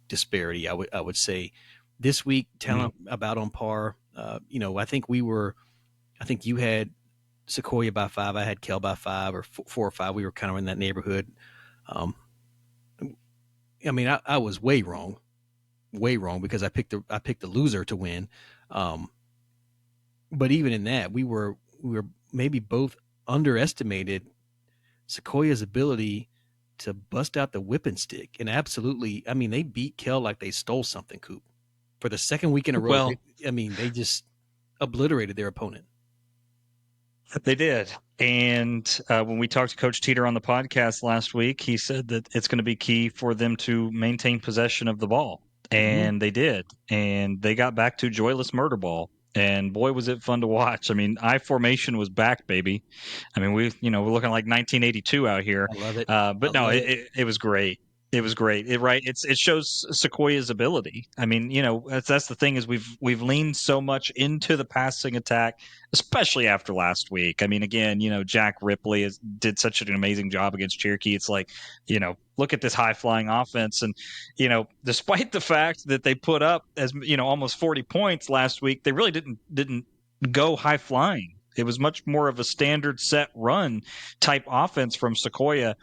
disparity. I would say this week talent about on par. I think you had Sequoyah by 5. I had Kell by 5 or 4 or 5. We were kind of in that neighborhood. I was way wrong because I picked the loser to win. But even in that, we were maybe both underestimated Sequoiah's ability to bust out the whipping stick. And absolutely, they beat Kell like they stole something, Coop. For the second week in a row, Well, they just obliterated their opponent. They did. And when we talked to Coach Teeter on the podcast last week, he said that it's going to be key for them to maintain possession of the ball. And they did. And they got back to joyless murder ball. And boy, was it fun to watch. I formation was back, baby. We're looking like 1982 out here. I love it. But no, it was great. It was great. It shows Sequoiah's ability. That's the thing is we've leaned so much into the passing attack, especially after last week. Again, Jack Ripley did such an amazing job against Cherokee. It's like, look at this high flying offense, and despite the fact that they put up almost 40 points last week, they really didn't go high flying. It was much more of a standard set run type offense from Sequoyah.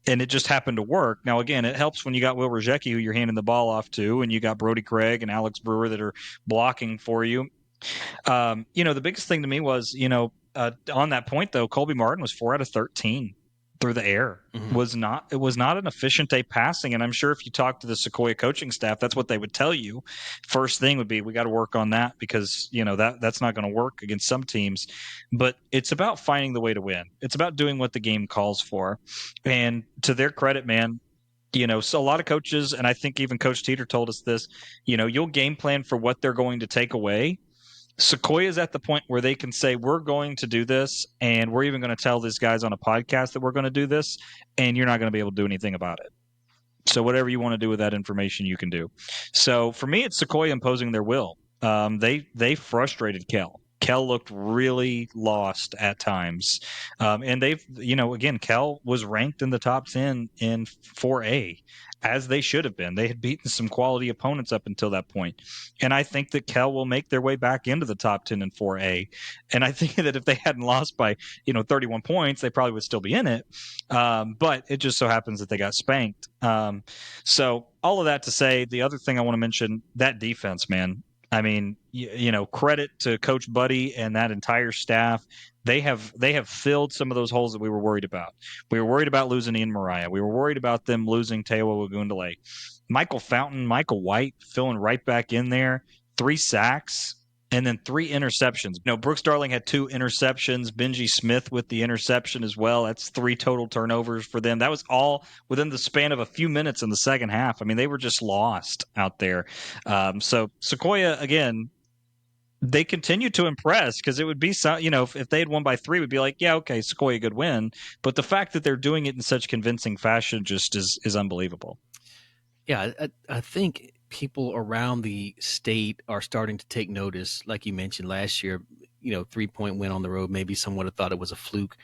And it just happened to work. Now, again, it helps when you got Will Ruzecki, who you're handing the ball off to, and you got Brody Craig and Alex Brewer that are blocking for you. The biggest thing to me was, on that point, though, Colby Martin was 4 out of 13 through the air. Mm-hmm. It was not an efficient day passing. And I'm sure if you talk to the Sequoyah coaching staff, that's what they would tell you. First thing would be, we got to work on that because, that's not going to work against some teams. But it's about finding the way to win. It's about doing what the game calls for. And to their credit, man, so a lot of coaches, and I think even Coach Teeter told us this, you'll game plan for what they're going to take away. Sequoyah is at the point where they can say, we're going to do this, and we're even going to tell these guys on a podcast that we're going to do this, and you're not going to be able to do anything about it. So whatever you want to do with that information, you can do. So for me, it's Sequoyah imposing their will. They frustrated Kell. Kell looked really lost at times. And again, Kell was ranked in the top 10 in 4A, as they should have been. They had beaten some quality opponents up until that point. And I think that Kell will make their way back into the top 10 in 4A. And I think that if they hadn't lost by, 31 points, they probably would still be in it. But it just so happens that they got spanked. So all of that to say, the other thing I want to mention, that defense, man. Credit to Coach Buddy and that entire staff. They have filled some of those holes that we were worried about. We were worried about losing Ian Mariah. We were worried about them losing Etowah Wagundale. Michael Fountain, Michael White filling right back in there. 3 sacks. And then 3 interceptions. Brooks Darling had 2 interceptions. Benji Smith with the interception as well. That's 3 total turnovers for them. That was all within the span of a few minutes in the second half. They were just lost out there. So Sequoyah, again, they continue to impress because it would be, if they had won by 3, it would be like, yeah, okay, Sequoyah, good win. But the fact that they're doing it in such convincing fashion just is unbelievable. Yeah, I think people around the state are starting to take notice. Like you mentioned last year, 3-point win on the road. Maybe someone had thought it was a fluke.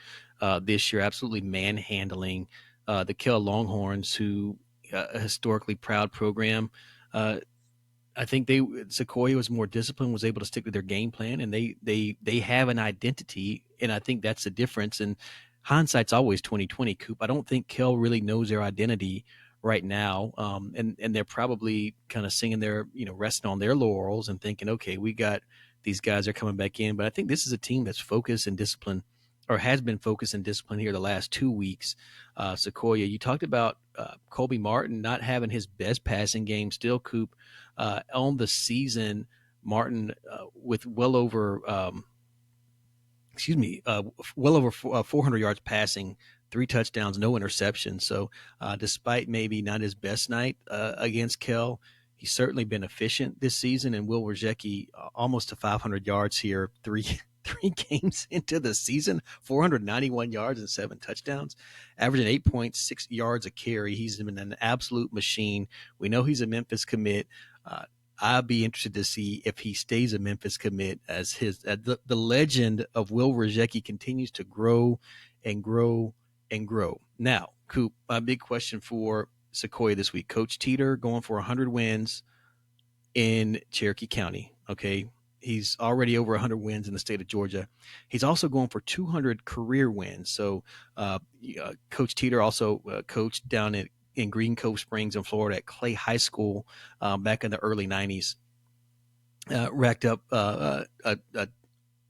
This year, absolutely manhandling the Kell Longhorns, who a historically proud program. I think Sequoyah was more disciplined, was able to stick to their game plan, and they have an identity, and I think that's the difference. And hindsight's always 20/20, Coop. I don't think Kell really knows their identity right now, and they're probably kind of singing their, resting on their laurels and thinking, okay, we got these guys are coming back in. But I think this is a team that's focused and disciplined, or has been focused and disciplined here the last 2 weeks. Sequoyah, you talked about Colby Martin not having his best passing game still, Coop. On the season, Martin with well over 400 yards passing, 3 touchdowns, no interceptions. So despite maybe not his best night against Kell, he's certainly been efficient this season. And Will Ruzecki almost to 500 yards here, three games into the season, 491 yards and 7 touchdowns, averaging 8.6 yards a carry. He's been an absolute machine. We know he's a Memphis commit. I'll be interested to see if he stays a Memphis commit as the legend of Will Ruzecki continues to grow and grow and grow. Now, Coop, my big question for Sequoyah this week. Coach Teeter going for 100 wins in Cherokee County. Okay. He's already over 100 wins in the state of Georgia. He's also going for 200 career wins. So, Coach Teeter also coached down in Green Cove Springs in Florida at Clay High School back in the early 90s. Racked up a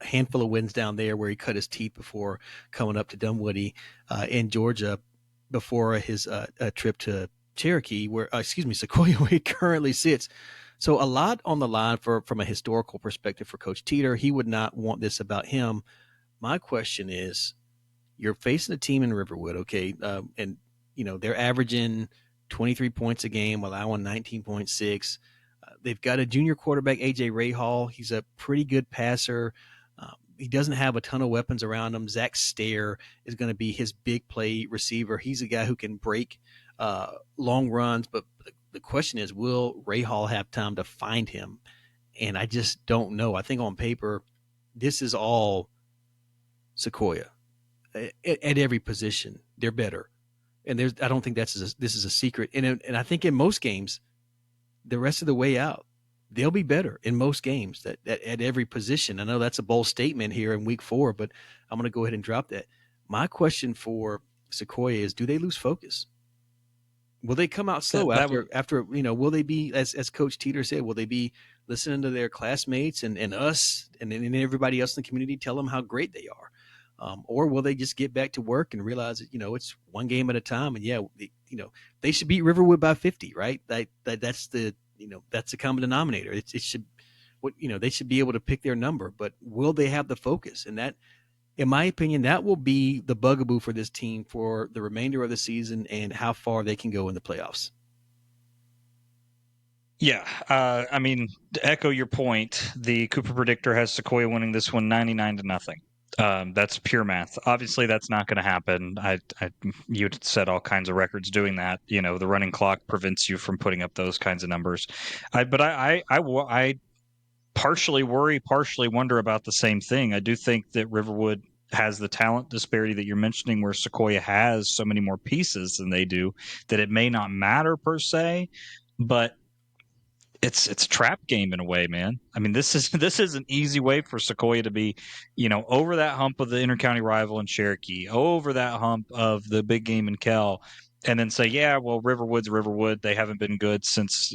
handful of wins down there where he cut his teeth before coming up to Dunwoody in Georgia before his trip to Cherokee, Sequoyah, where he currently sits. So a lot on the line from a historical perspective for Coach Teeter. He would not want this about him. My question is, you're facing a team in Riverwood, okay, and they're averaging 23 points a game, allowing 19.6. They've got a junior quarterback, AJ Rahal. He's a pretty good passer. He doesn't have a ton of weapons around him. Zach Stair is going to be his big play receiver. He's a guy who can break long runs, but the question is, will Rahal have time to find him? And I just don't know. I think on paper, this is all Sequoyah at every position. They're better, and I don't think this is a secret. And I think in most games, the rest of the way out, they'll be better in most games that at every position. I know that's a bold statement here in week 4, but I'm going to go ahead and drop that. My question for Sequoyah is, do they lose focus? Will they come out slow after will they be, as Coach Teeter said, will they be listening to their classmates and us and everybody else in the community tell them how great they are? Or will they just get back to work and realize that, it's one game at a time? And they should beat Riverwood by 50, right? That's the common denominator. It should, they should be able to pick their number, but will they have the focus? And that, in my opinion, that will be the bugaboo for this team for the remainder of the season and how far they can go in the playoffs. Yeah. To echo your point, the Cooper predictor has Sequoyah winning this one 99-0. That's pure math. Obviously, that's not going to happen. You set all kinds of records doing that. The running clock prevents you from putting up those kinds of numbers. I partially worry, partially wonder about the same thing. I do think that Riverwood has the talent disparity that you're mentioning, where Sequoyah has so many more pieces than they do, that it may not matter per se, but it's a trap game in a way, man. I mean, this is an easy way for Sequoyah to be, over that hump of the intercounty rival in Cherokee, over that hump of the big game in Kell, and then say, yeah, well, Riverwood's Riverwood. They haven't been good since,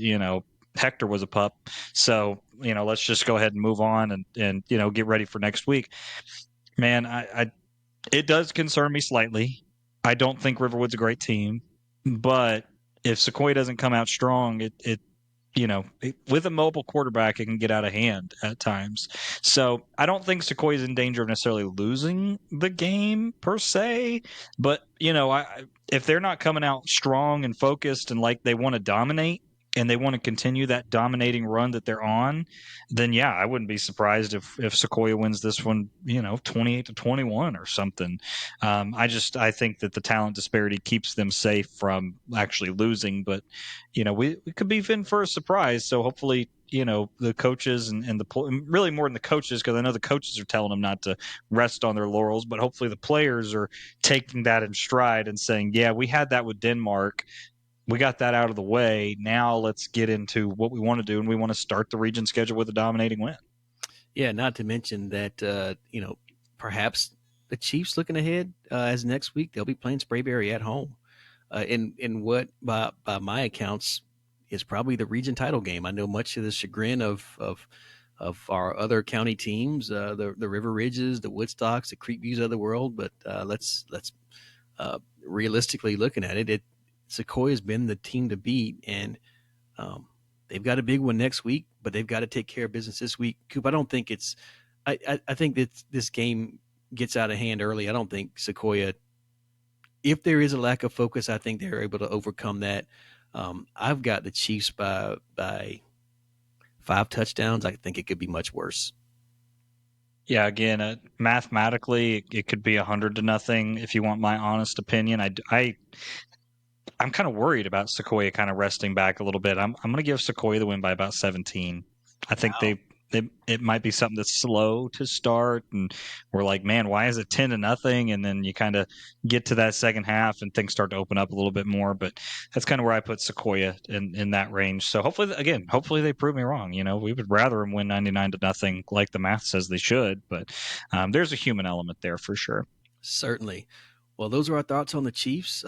Hector was a pup. So, let's just go ahead and move on and get ready for next week. Man, it does concern me slightly. I don't think Riverwood's a great team, but if Sequoyah doesn't come out strong, with a mobile quarterback, it can get out of hand at times. So I don't think Sequoyah's in danger of necessarily losing the game per se, but if they're not coming out strong and focused and like they want to dominate and they want to continue that dominating run that they're on, then yeah, I wouldn't be surprised if Sequoyah wins this one, 28-21 or something. I think that the talent disparity keeps them safe from actually losing, but we could be in for a surprise. So hopefully, the coaches and really more than the coaches, because I know the coaches are telling them not to rest on their laurels, but hopefully the players are taking that in stride and saying, yeah, we had that with Denmark. We got that out of the way. Now let's get into what we want to do, and we want to start the region schedule with a dominating win. Yeah, not to mention that perhaps the Chiefs looking ahead as next week they'll be playing Sprayberry at home in what by my accounts is probably the region title game. I know much to the chagrin of our other county teams, the River Ridges, the Woodstocks, the Creekviews of the world, but let's realistically looking at it, Sequoyah's been the team to beat, and they've got a big one next week, but they've got to take care of business this week. Coop, I don't think it's – I think that this game gets out of hand early. I don't think Sequoyah – if there is a lack of focus, I think they're able to overcome that. I've got the Chiefs by 5 touchdowns. I think it could be much worse. Yeah, again, mathematically, it could be 100-0 if you want my honest opinion. I'm kind of worried about Sequoyah kind of resting back a little bit. I'm going to give Sequoyah the win by about 17. I think it might be something that's slow to start, and we're like, man, why is it 10-0? And then you kind of get to that second half, and things start to open up a little bit more. But that's kind of where I put Sequoyah in that range. So hopefully they prove me wrong. We would rather them win 99-0, like the math says they should. But there's a human element there for sure. Certainly. Well, those are our thoughts on the Chiefs.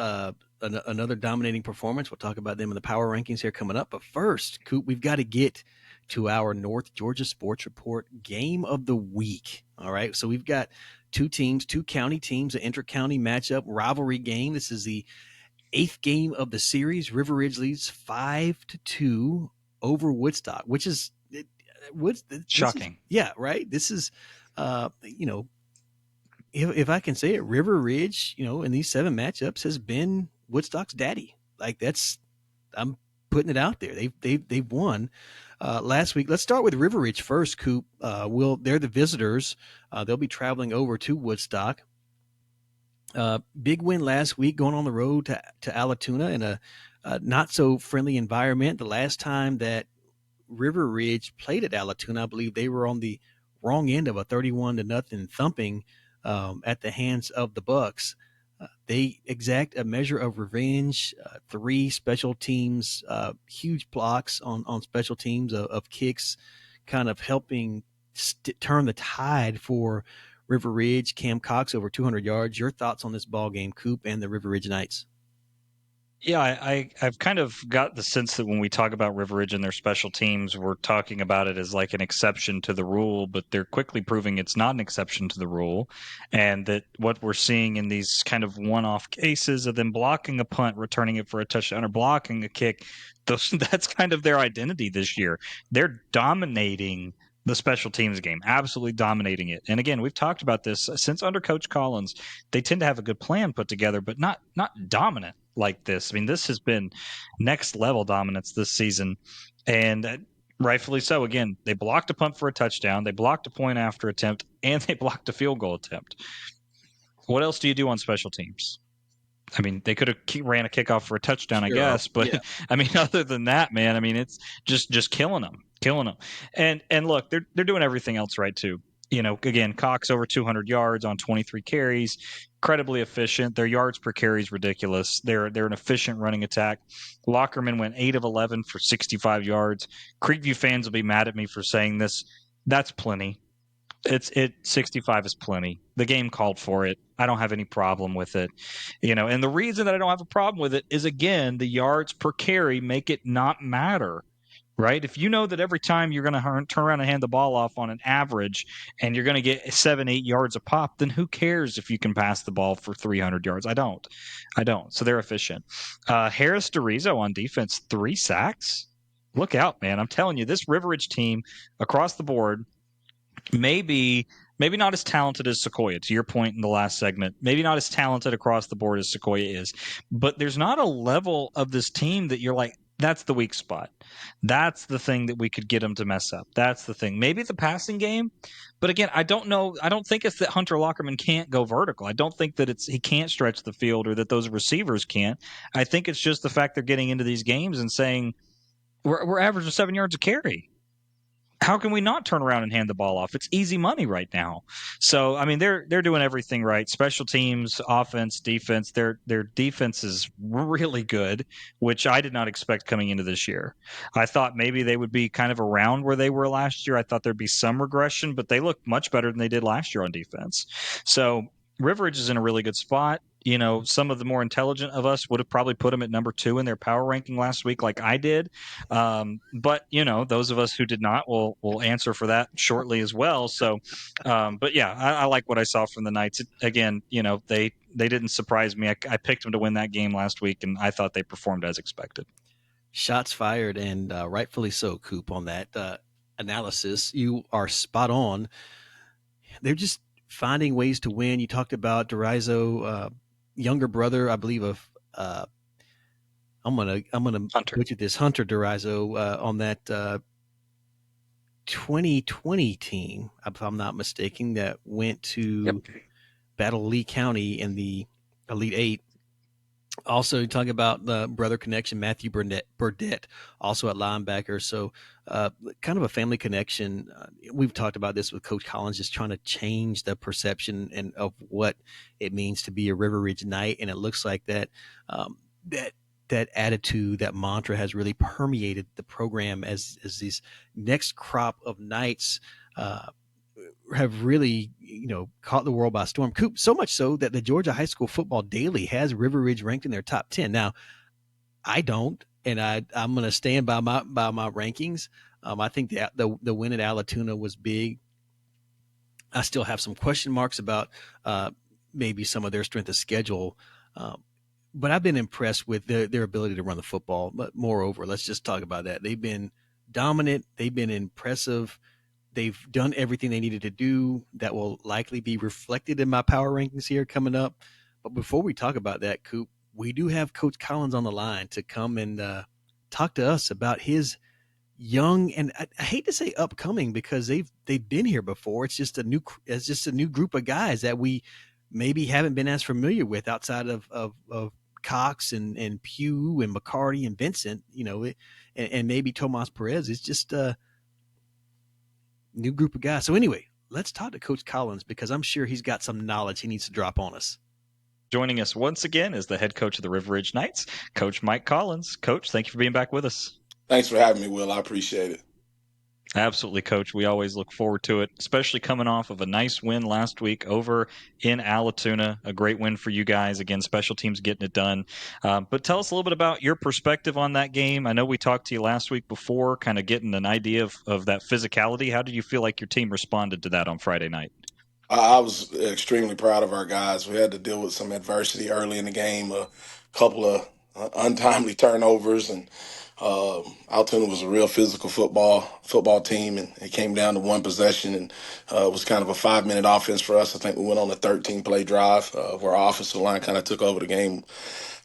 Another dominating performance. We'll talk about them in the power rankings here coming up. But first, Coop, we've got to get to our North Georgia Sports Report game of the week. All right. So we've got two teams, two county teams, an inter-county matchup rivalry game. This is the 8th game of the series. River Ridge leads 5-2 over Woodstock, which is Shocking. right. This is, if I can say it, River Ridge, in these 7 matchups has been Woodstock's daddy. Like I'm putting it out there. They've won last week. Let's start with River Ridge first, Coop. They're the visitors. They'll be traveling over to Woodstock. Big win last week, going on the road to Allatoona in a not so friendly environment. The last time that River Ridge played at Allatoona, I believe they were on the wrong end of a 31-0 thumping at the hands of the Bucks. They exact a measure of revenge. 3 special teams, huge blocks on special teams of kicks, kind of helping turn the tide for River Ridge. Cam Cox over 200 yards. Your thoughts on this ball game, Coop, and the River Ridge Knights? Yeah, I've kind of got the sense that when we talk about River Ridge and their special teams, we're talking about it as like an exception to the rule, but they're quickly proving it's not an exception to the rule. And that what we're seeing in these kind of one-off cases of them blocking a punt, returning it for a touchdown, or blocking a kick, that's kind of their identity this year. They're dominating the special teams game, absolutely dominating it. And again, we've talked about this since under Coach Collins. They tend to have a good plan put together, but not dominant like this. I mean, this has been next level dominance this season, and rightfully so. Again, they blocked a punt for a touchdown, they blocked a point after attempt, and they blocked a field goal attempt. What else do you do on special teams? I mean, they could have ran a kickoff for a touchdown, I guess, but yeah. I mean, other than that, man, I mean, it's just killing them. And look, they're doing everything else right too. Again, Cox over 200 yards on 23 carries, incredibly efficient. Their yards per carry is ridiculous. They're an efficient running attack. Lockerman went 8 of 11 for 65 yards. Creekview fans will be mad at me for saying this. That's plenty. 65 is plenty. The game called for it. I don't have any problem with it. And the reason that I don't have a problem with it is, again, the yards per carry make it not matter, right? If you know that every time you're going to turn around and hand the ball off on an average and you're going to get 7-8 yards a pop, then who cares if you can pass the ball for 300 yards? I don't. So they're efficient. Harris DeRizo on defense, 3 sacks. Look out, man. I'm telling you, this River Ridge team across the board, maybe not as talented as Sequoyah, to your point in the last segment, maybe not as talented across the board as Sequoyah is, but there's not a level of this team that you're like, that's the weak spot. That's the thing that we could get them to mess up. That's the thing. Maybe the passing game, but again, I don't know. I don't think it's that Hunter Lockerman can't go vertical. I don't think that he can't stretch the field or that those receivers can't. I think it's just the fact they're getting into these games and saying, we're averaging 7 yards a carry. How can we not turn around and hand the ball off? It's easy money right now. So, I mean, they're doing everything right. Special teams, offense, defense. Their defense is really good, which I did not expect coming into this year. I thought maybe they would be kind of around where they were last year. I thought there'd be some regression, but they look much better than they did last year on defense. So, Riveridge is in a really good spot. Some of the more intelligent of us would have probably put them at number 2 in their power ranking last week, like I did. But those of us who did not will answer for that shortly as well. So, but yeah, I like what I saw from the Knights. Again, they didn't surprise me. I picked them to win that game last week, and I thought they performed as expected. Shots fired, and rightfully so, Coop, on that analysis. You are spot on. They're just finding ways to win. You talked about DeRizo, younger brother, I believe, of I'm gonna Hunter. butcher this, Hunter DeRizo, on that 2020 team, if I'm not mistaken, that went to battle Lee County in the Elite Eight. Also, talking about the brother connection, Matthew Burdett, also at linebacker. So, kind of a family connection. We've talked about this with Coach Collins, just trying to change the perception and of what it means to be a River Ridge Knight. And it looks like that that attitude, that mantra, has really permeated the program as these next crop of Knights. Have really, caught the world by storm. Coop, so much so that the Georgia High School Football Daily has River Ridge ranked in their top 10. Now, I don't, and I'm going to stand by my rankings. I think the win at Allatoona was big. I still have some question marks about maybe some of their strength of schedule, but I've been impressed with their ability to run the football. But moreover, let's just talk about that. They've been dominant. They've been impressive. They've done everything they needed to do. That will likely be reflected in my power rankings here coming up. But before we talk about that, Coop, we do have Coach Collins on the line to come and talk to us about his young, and I hate to say upcoming, because they've been here before. It's just a new group of guys that we maybe haven't been as familiar with outside of Cox and Pugh and McCarty and Vincent, and maybe Tomas Perez. It's just new group of guys. So anyway, let's talk to Coach Collins, because I'm sure he's got some knowledge he needs to drop on us. Joining us once again is the head coach of the River Ridge Knights, Coach Mike Collins. Coach, thank you for being back with us. Thanks for having me, Will. I appreciate it. Absolutely, Coach. We always look forward to it, especially coming off of a nice win last week over in Allatoona. A great win for you guys. Again, special teams getting it done. But tell us a little bit about your perspective on that game. I know we talked to you last week before, kind of getting an idea of that physicality. How did you feel like your team responded to that on Friday night? I was extremely proud of our guys. We had to deal with some adversity early in the game, a couple of untimely turnovers, and Altoona was a real physical football team, and it came down to one possession, and it was kind of a 5-minute offense for us. I think we went on a 13-play drive where our offensive line kind of took over the game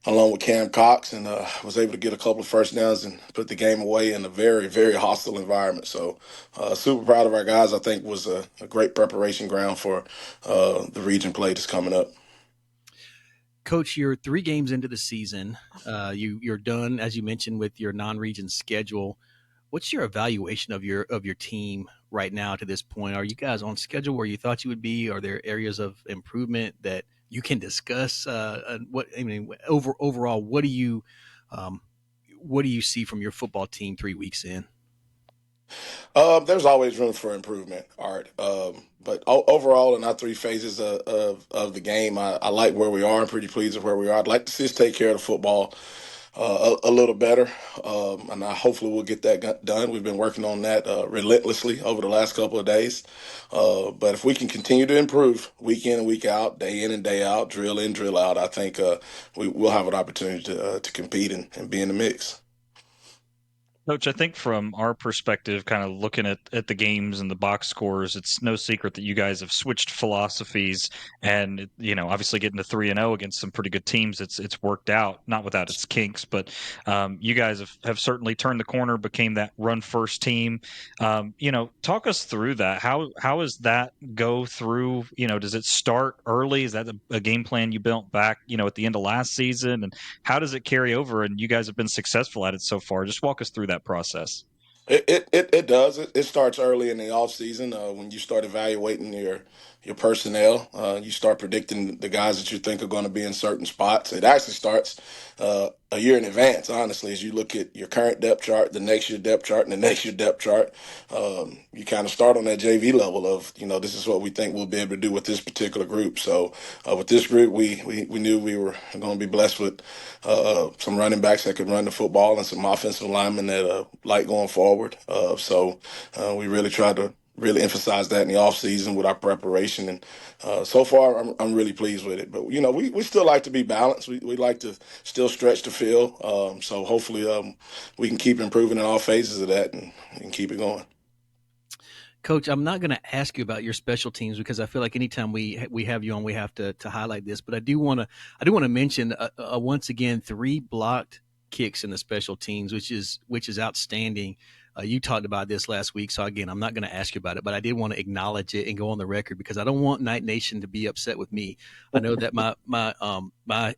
along with Cam Cox, and was able to get a couple of first downs and put the game away in a very, very hostile environment. So super proud of our guys. I think was a great preparation ground for the region play that's coming up. Coach, you're 3 games into the season. You're done, as you mentioned, with your non-region schedule. What's your evaluation of your team right now to this point? Are you guys on schedule where you thought you would be? Are there areas of improvement that you can discuss? Overall, what do you see from your football team 3 weeks in? There's always room for improvement, Art. But overall, in our 3 phases of the game, I like where we are. I'm pretty pleased with where we are. I'd like to see us take care of the football a little better, and hopefully we'll get that done. We've been working on that relentlessly over the last couple of days. But if we can continue to improve week in and week out, day in and day out, drill in, drill out, I think we'll have an opportunity to compete and be in the mix. Coach, I think from our perspective, kind of looking at the games and the box scores, it's no secret that you guys have switched philosophies, and obviously getting to 3-0 against some pretty good teams, it's worked out, not without its kinks, but you guys have certainly turned the corner, became that run first team. Talk us through that. How does that go through? Does it start early? Is that a game plan you built back, at the end of last season, and how does it carry over? And you guys have been successful at it so far. Just walk us through that process. It does. It starts early in the off season when you start evaluating your personnel. You start predicting the guys that you think are going to be in certain spots. It actually starts a year in advance, honestly, as you look at your current depth chart, the next year depth chart, and the next year depth chart. You kind of start on that JV level of, this is what we think we'll be able to do with this particular group. So with this group, we knew we were going to be blessed with some running backs that could run the football and some offensive linemen that like going forward. So we really tried to really emphasize that in the offseason with our preparation. And so far, I'm really pleased with it. But, we still like to be balanced. We like to still stretch the field. So hopefully we can keep improving in all phases of that and keep it going. Coach, I'm not going to ask you about your special teams because I feel like anytime we have you on, we have to highlight this. But I do want to mention once again 3 blocked kicks in the special teams, which is outstanding. You talked about this last week, so again, I'm not going to ask you about it, but I did want to acknowledge it and go on the record because I don't want Night Nation to be upset with me. I know that my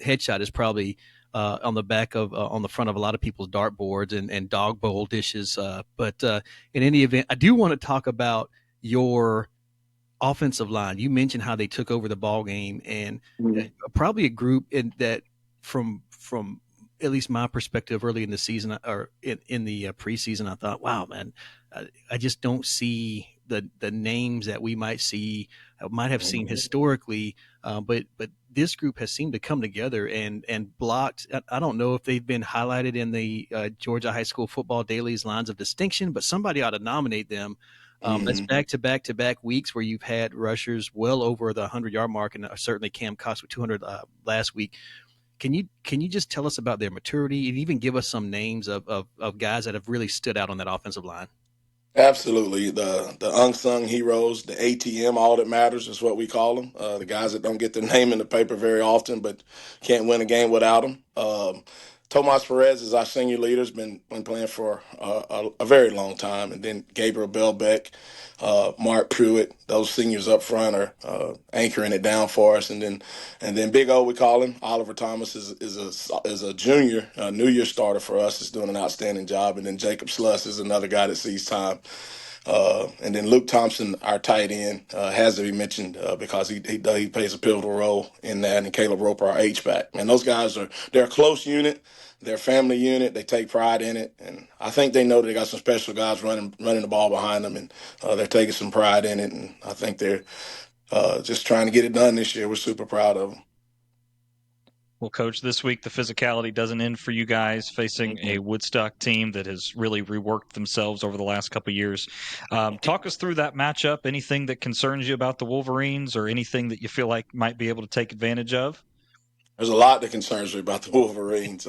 headshot is probably on the back of on the front of a lot of people's dartboards and dog bowl dishes. But in any event, I do want to talk about your offensive line. You mentioned how they took over the ball game, and probably a group that from at least my perspective early in the season or in the preseason, I thought, wow, man, I just don't see the names that we might have seen historically, but this group has seemed to come together and blocked. I don't know if they've been highlighted in the Georgia High School Football Daily's lines of distinction, but somebody ought to nominate them. That's back-to-back weeks where you've had rushers well over the 100-yard mark, and certainly Cam Cox with 200 last week. Can you just tell us about their maturity and even give us some names of guys that have really stood out on that offensive line? Absolutely. The unsung heroes, the ATM, all that matters is what we call them. The guys that don't get their name in the paper very often, but can't win a game without them. Tomas Perez is our senior leader, has been playing for a very long time. And then Gabriel Belbeck, Mark Pruitt, those seniors up front are anchoring it down for us. And then Big O, we call him, Oliver Thomas is a junior, New Year starter for us, is doing an outstanding job. And then Jacob Sluss is another guy that sees time. And then Luke Thompson, our tight end, has to be mentioned because he plays a pivotal role in that. And Caleb Roper, our H-back. And those guys they're a close unit. They're a family unit. They take pride in it. And I think they know they got some special guys running the ball behind them. And they're taking some pride in it. And I think they're just trying to get it done this year. We're super proud of them. Well, Coach, this week the physicality doesn't end for you guys facing a Woodstock team that has really reworked themselves over the last couple of years. Talk us through that matchup. Anything that concerns you about the Wolverines or anything that you feel like might be able to take advantage of? There's a lot that concerns me about the Wolverines.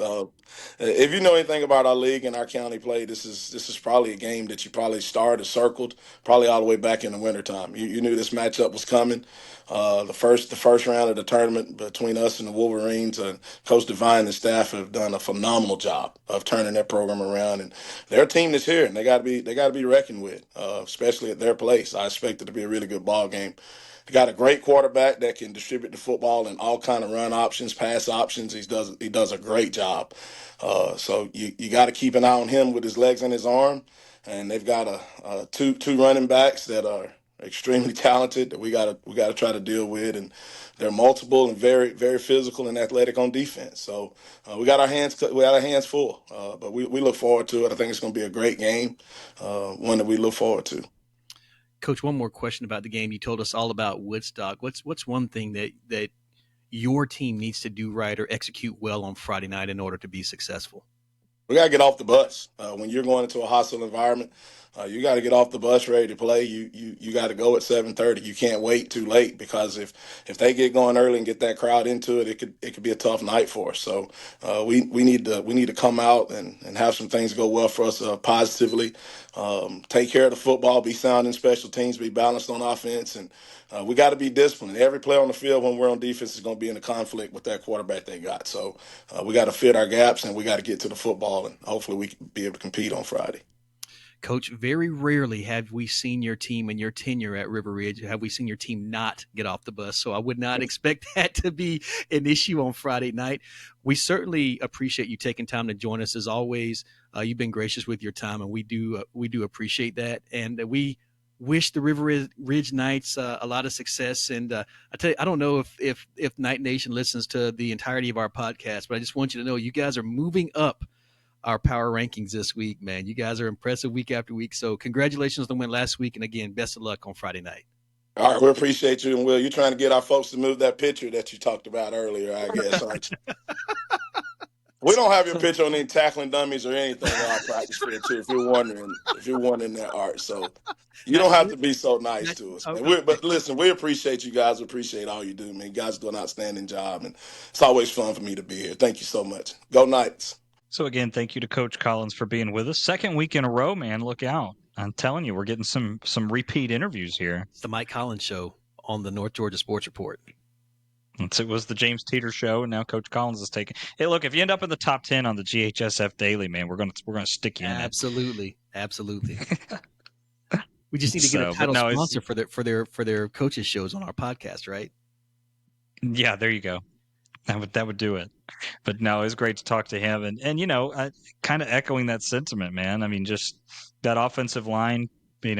If you know anything about our league and our county play, this is probably a game that you probably started, circled, probably all the way back in the wintertime. You knew this matchup was coming. The first round of the tournament between us and the Wolverines, Coach Devine and staff have done a phenomenal job of turning their program around, and they're a team that's here, and they got to be reckoned with, especially at their place. I expect it to be a really good ball game. They got a great quarterback that can distribute the football in all kind of run options, pass options. He does a great job. So you got to keep an eye on him with his legs and his arm. And they've got two running backs that are extremely talented that we got to try to deal with, and they're multiple and very very physical and athletic on defense. So we got our hands full, but we look forward to it. I think it's going to be a great game, one that we look forward to. Coach, one more question about the game. You told us all about Woodstock. What's one thing that your team needs to do right or execute well on Friday night in order to be successful? We got to get off the bus. When you're going into a hostile environment, you got to get off the bus ready to play. You got to go at 7:30. You can't wait too late because if they get going early and get that crowd into it, it could be a tough night for us. So we need to come out and have some things go well for us positively. Take care of the football, be sound in special teams, be balanced on offense, and we got to be disciplined. Every player on the field when we're on defense is going to be in a conflict with that quarterback they got. So we got to fit our gaps and we got to get to the football, and hopefully we can be able to compete on Friday. Coach, very rarely have we seen your team in your tenure at River Ridge, have we seen your team not get off the bus. So I would not expect that to be an issue on Friday night. We certainly appreciate you taking time to join us as always. You've been gracious with your time, and we do appreciate that. And we wish the River Ridge Knights a lot of success. And I tell you, I don't know if Night Nation listens to the entirety of our podcast, but I just want you to know you guys are moving up our power rankings this week, man. You guys are impressive week after week. So congratulations on the win last week. And again, best of luck on Friday night. All right, we appreciate you. And Will, you're trying to get our folks to move that picture that you talked about earlier, I guess, aren't you? We don't have your picture on any tackling dummies or anything in our practice field, too, if you're wondering that, Art. So you don't have to be so nice to us, man. But listen, we appreciate you guys. We appreciate all you do, man. You guys do an outstanding job, and it's always fun for me to be here. Thank you so much. Go Knights. So again, thank you to Coach Collins for being with us. Second week in a row, man. Look out. I'm telling you, we're getting some repeat interviews here. It's the Mike Collins Show on the North Georgia Sports Report. It was the James Teeter show, and now Coach Collins is taking. Hey, look, if you end up in the top 10 on the GHSF Daily, man, we're gonna stick you in it. Absolutely, absolutely. We just need to get a So, but title no, it's sponsor for their coaches shows on our podcast, right? yeah, there you go. That would do it. But no, it was great to talk to him, and kind of echoing that sentiment, man. I mean, just that offensive line.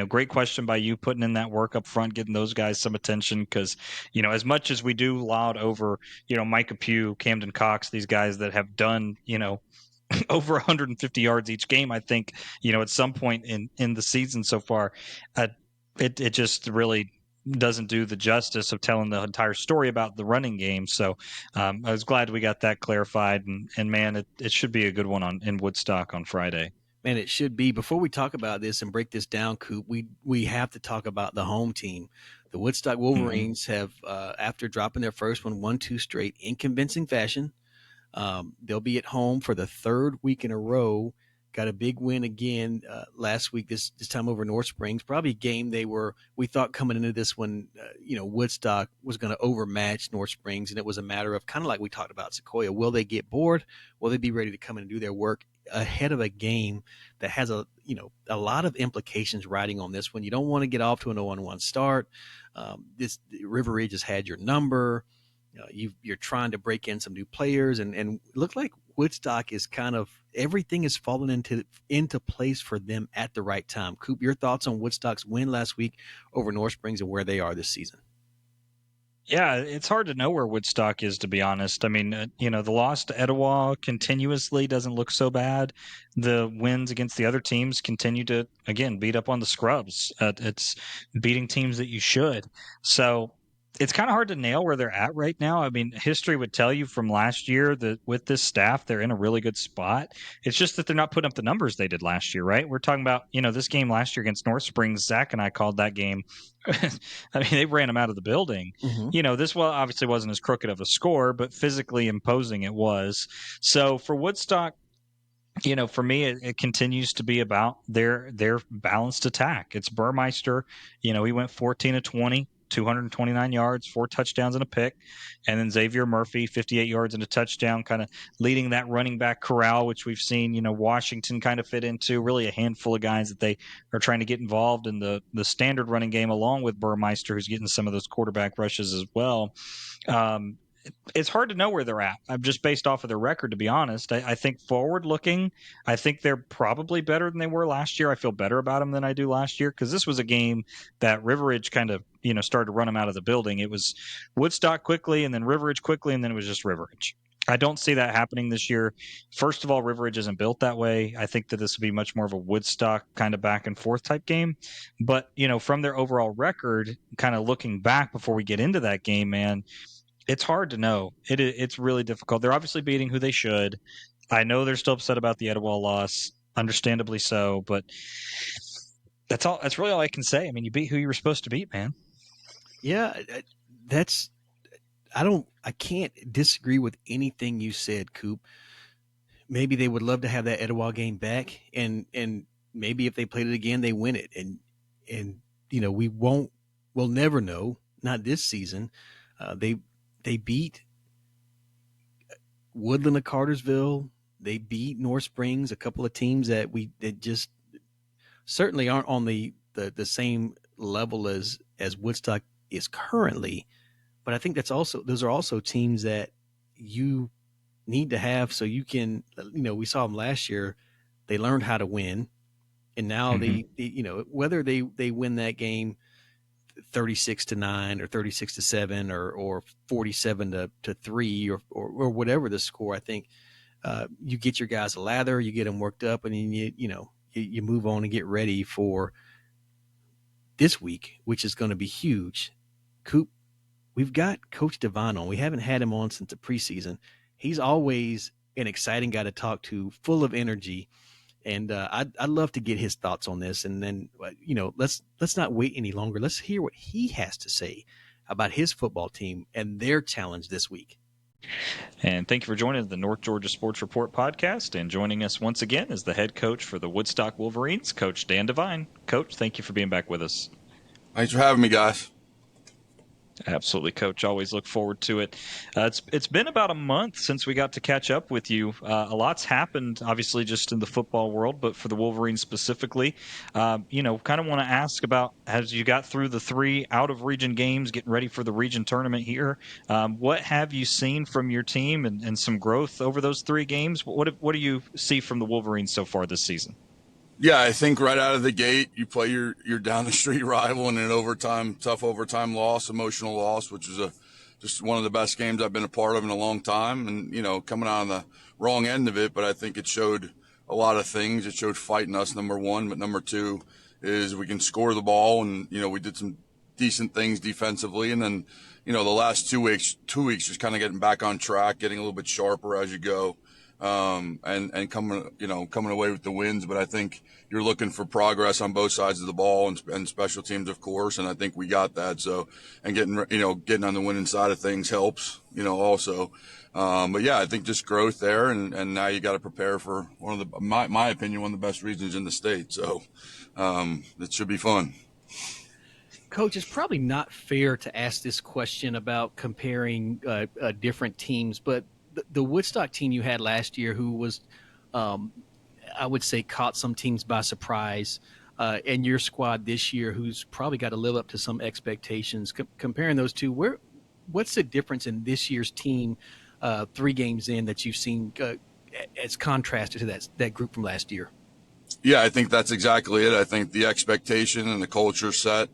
Great question by you, putting in that work up front, getting those guys some attention, because as much as we do laud over Micah Pugh, Camden Cox, these guys that have done over 150 yards each game, I think at some point in the season so far, uh, it just really doesn't do the justice of telling the entire story about the running game. So I was glad we got that clarified, and man, it should be a good one in Woodstock on Friday. Man, it should be. Before we talk about this and break this down, Coop, we have to talk about the home team. The Woodstock Wolverines have, after dropping their first one, won 2 straight in convincing fashion. They'll be at home for the 3rd week in a row. Got a big win again last week. This time over North Springs. Probably a game we thought coming into this one, Woodstock was going to overmatch North Springs, and it was a matter of kind of like we talked about Sequoyah. Will they get bored? Will they be ready to come in and do their work ahead of a game that has a lot of implications riding on this one? You don't want to get off to an 0-1 start. This River Ridge has had your number. You're trying to break in some new players, and it looked like Woodstock is kind of everything is falling into place for them at the right time. Coop, your thoughts on Woodstock's win last week over North Springs and where they are this season? Yeah, it's hard to know where Woodstock is, to be honest. I mean, the loss to Etowah continuously doesn't look so bad. The wins against the other teams continue to, again, beat up on the scrubs. It's beating teams that you should. So it's kind of hard to nail where they're at right now. I mean, history would tell you from last year that with this staff, they're in a really good spot. It's just that they're not putting up the numbers they did last year, right? We're talking about, this game last year against North Springs. Zach and I called that game. I mean, they ran them out of the building. Mm-hmm. This obviously wasn't as crooked of a score, but physically imposing it was. So for Woodstock, for me, it continues to be about their balanced attack. It's Burmeister. He went 14 of 20, 229 yards, 4 touchdowns and a pick. And then Xavier Murphy, 58 yards and a touchdown, kind of leading that running back corral, which we've seen, Washington kind of fit into. Really a handful of guys that they are trying to get involved in the standard running game, along with Burmeister, who's getting some of those quarterback rushes as well. It's hard to know where they're at. I'm just based off of their record, to be honest. I think forward looking, I think they're probably better than they were last year. I feel better about them than I do last year, because this was a game that River Ridge kind of, started to run them out of the building. It was Woodstock quickly, and then River Ridge quickly, and then it was just River Ridge. I don't see that happening this year. First of all, River Ridge isn't built that way. I think that this will be much more of a Woodstock kind of back and forth type game. But, from their overall record, kind of looking back before we get into that game, man, it's hard to know. It's really difficult. They're obviously beating who they should. I know they're still upset about the Etowah loss, understandably so, but that's all. That's really all I can say. I mean, you beat who you were supposed to beat, man. Yeah, I can't disagree with anything you said, Coop. Maybe they would love to have that Etowah game back, and maybe if they played it again, they win it. And we'll never know. Not this season. They beat Woodland of Cartersville. They beat North Springs, a couple of teams that just certainly aren't on the same level as Woodstock is currently. But I think those are also teams that you need to have, so you can, we saw them last year. They learned how to win, and now they whether they win that game 36-9 or 36-7 or 47-3 or whatever the score. I think you get your guys a lather, you get them worked up, and then you move on and get ready for this week, which is going to be huge. Coop, we've got Coach Devine on. We haven't had him on since the preseason. He's always an exciting guy to talk to, full of energy. And I'd love to get his thoughts on this. And then, let's not wait any longer. Let's hear what he has to say about his football team and their challenge this week. And thank you for joining the North Georgia Sports Report podcast. And joining us once again is the head coach for the Woodstock Wolverines, Coach Dan Devine. Coach, thank you for being back with us. Thanks for having me, guys. Absolutely, Coach. Always look forward to it. It's been about a month since we got to catch up with you. A lot's happened, obviously, just in the football world, but for the Wolverines specifically, kind of want to ask about as you got through the 3 out-of-region games, getting ready for the region tournament here. What have you seen from your team and some growth over those 3 games? What do you see from the Wolverines so far this season? Yeah, I think right out of the gate, you play your down the street rival in an tough overtime loss, emotional loss, which is just one of the best games I've been a part of in a long time. And, coming out on the wrong end of it, but I think it showed a lot of things. It showed fighting us, number one, but number two is we can score the ball. And, we did some decent things defensively. And then, the last 2 weeks, just kind of getting back on track, getting a little bit sharper as you go. And coming away with the wins. But I think you're looking for progress on both sides of the ball and special teams, of course. And I think we got that. So, and getting on the winning side of things helps, also. But yeah, I think just growth there. And now you got to prepare for one of my opinion, one of the best regions in the state. So, it should be fun. Coach, it's probably not fair to ask this question about comparing different teams, but the Woodstock team you had last year, who was, I would say, caught some teams by surprise, and your squad this year, who's probably got to live up to some expectations. Comparing those two, what's the difference in this year's team, 3 games in, that you've seen as contrasted to that group from last year? Yeah, I think that's exactly it. I think the expectation and the culture set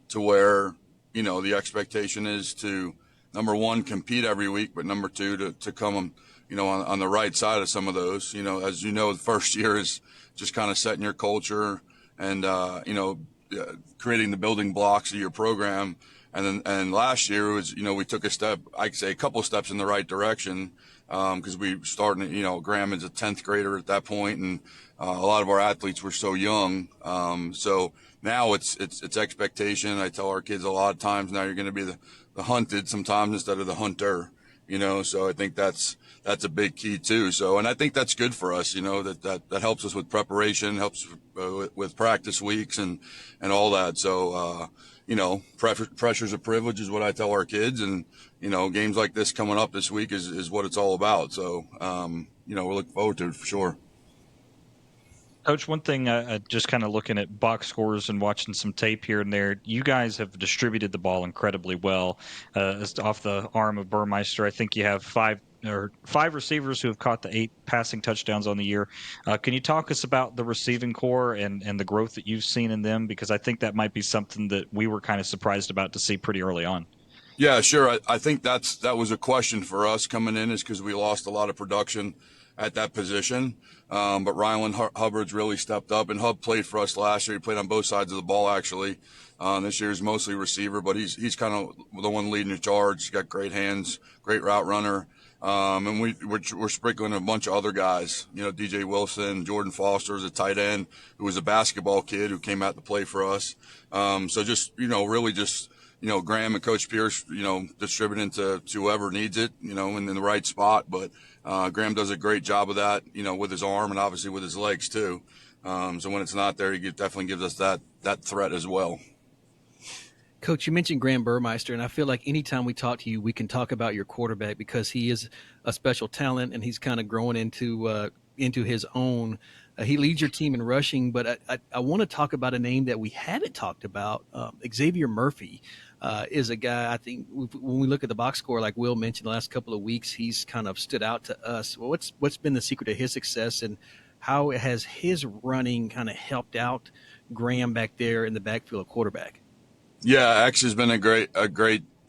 to where, the expectation is to, number one, compete every week, but number two, to come, on the right side of some of those. As the first year is just kind of setting your culture and, creating the building blocks of your program. And last year was, we took a couple of steps in the right direction. Because we started, Graham is a 10th grader at that point, and a lot of our athletes were so young. So now it's expectation. I tell our kids a lot of times now you're going to be the hunted sometimes instead of the hunter. So I think that's a big key too. So, and I think that's good for us. That helps us with preparation, helps with practice weeks and all that. So, pressure's a privilege is what I tell our kids, and games like this coming up this week is what it's all about. So, we're looking forward to it for sure. Coach, one thing, just kind of looking at box scores and watching some tape here and there, you guys have distributed the ball incredibly well. Off the arm of Burmeister, I think you have 5 receivers who have caught the 8 passing touchdowns on the year. Can you talk us about the receiving core and the growth that you've seen in them? Because I think that might be something that we were kind of surprised about to see pretty early on. Yeah, sure. I think that was a question for us coming in, is because we lost a lot of production at that position. But Ryland Hubbard's really stepped up, and Hub played for us last year. He played on both sides of the ball, actually. This year is mostly receiver, but he's kind of the one leading the charge. He's got great hands, great route runner. And we're sprinkling a bunch of other guys, DJ Wilson, Jordan Foster is a tight end who was a basketball kid who came out to play for us. So just, really just, Graham and Coach Pierce, distributing to whoever needs it, in the right spot. But Graham does a great job of that, with his arm and obviously with his legs too. So when it's not there, he definitely gives us that threat as well. Coach, you mentioned Graham Burmeister, and I feel like anytime we talk to you, we can talk about your quarterback because he is a special talent and he's kind of growing into his own. He leads your team in rushing, but I want to talk about a name that we haven't talked about. Xavier Murphy is a guy, I think, when we look at the box score, like Will mentioned the last couple of weeks, he's kind of stood out to us. Well, what's been the secret to his success, and how has his running kind of helped out Graham back there in the backfield of quarterback? Yeah, X has been a great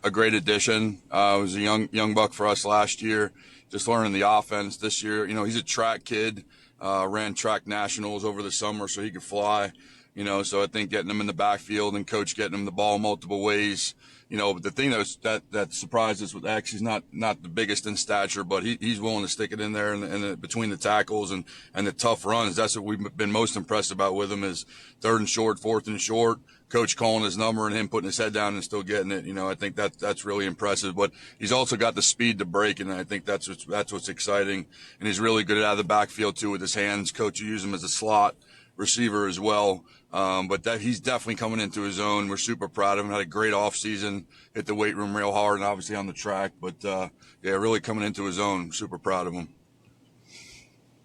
addition. Was a young buck for us last year, just learning the offense. This year, he's a track kid, ran track nationals over the summer, so he could fly. So I think getting him in the backfield and coach getting him the ball multiple ways. But the thing that surprised us with X, he's not the biggest in stature, but he's willing to stick it in there and between the tackles and the tough runs. That's what we've been most impressed about with him is 3rd and short, 4th and short. Coach calling his number and him putting his head down and still getting it. I think that's really impressive. But he's also got the speed to break, and I think that's what's exciting. And he's really good out of the backfield too with his hands. Coach use him as a slot receiver as well. But that he's definitely coming into his own. We're super proud of him. Had a great off season, hit the weight room real hard, and obviously on the track. But yeah, really coming into his own. Super proud of him.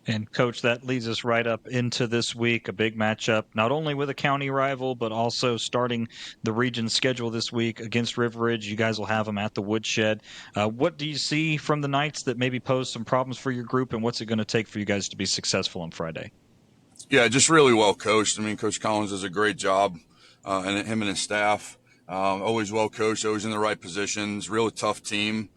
And Coach, that leads us right up into this week, a big matchup, not only with a county rival, but also starting the region schedule this week against River Ridge. You guys will have them at the Woodshed. What do you see from the Knights that maybe pose some problems for your group, and what's it going to take for you guys to be successful on Friday? Yeah, just really well coached. I mean, Coach Collins does a great job, and him and his staff. Always well coached, always in the right positions. Really tough team.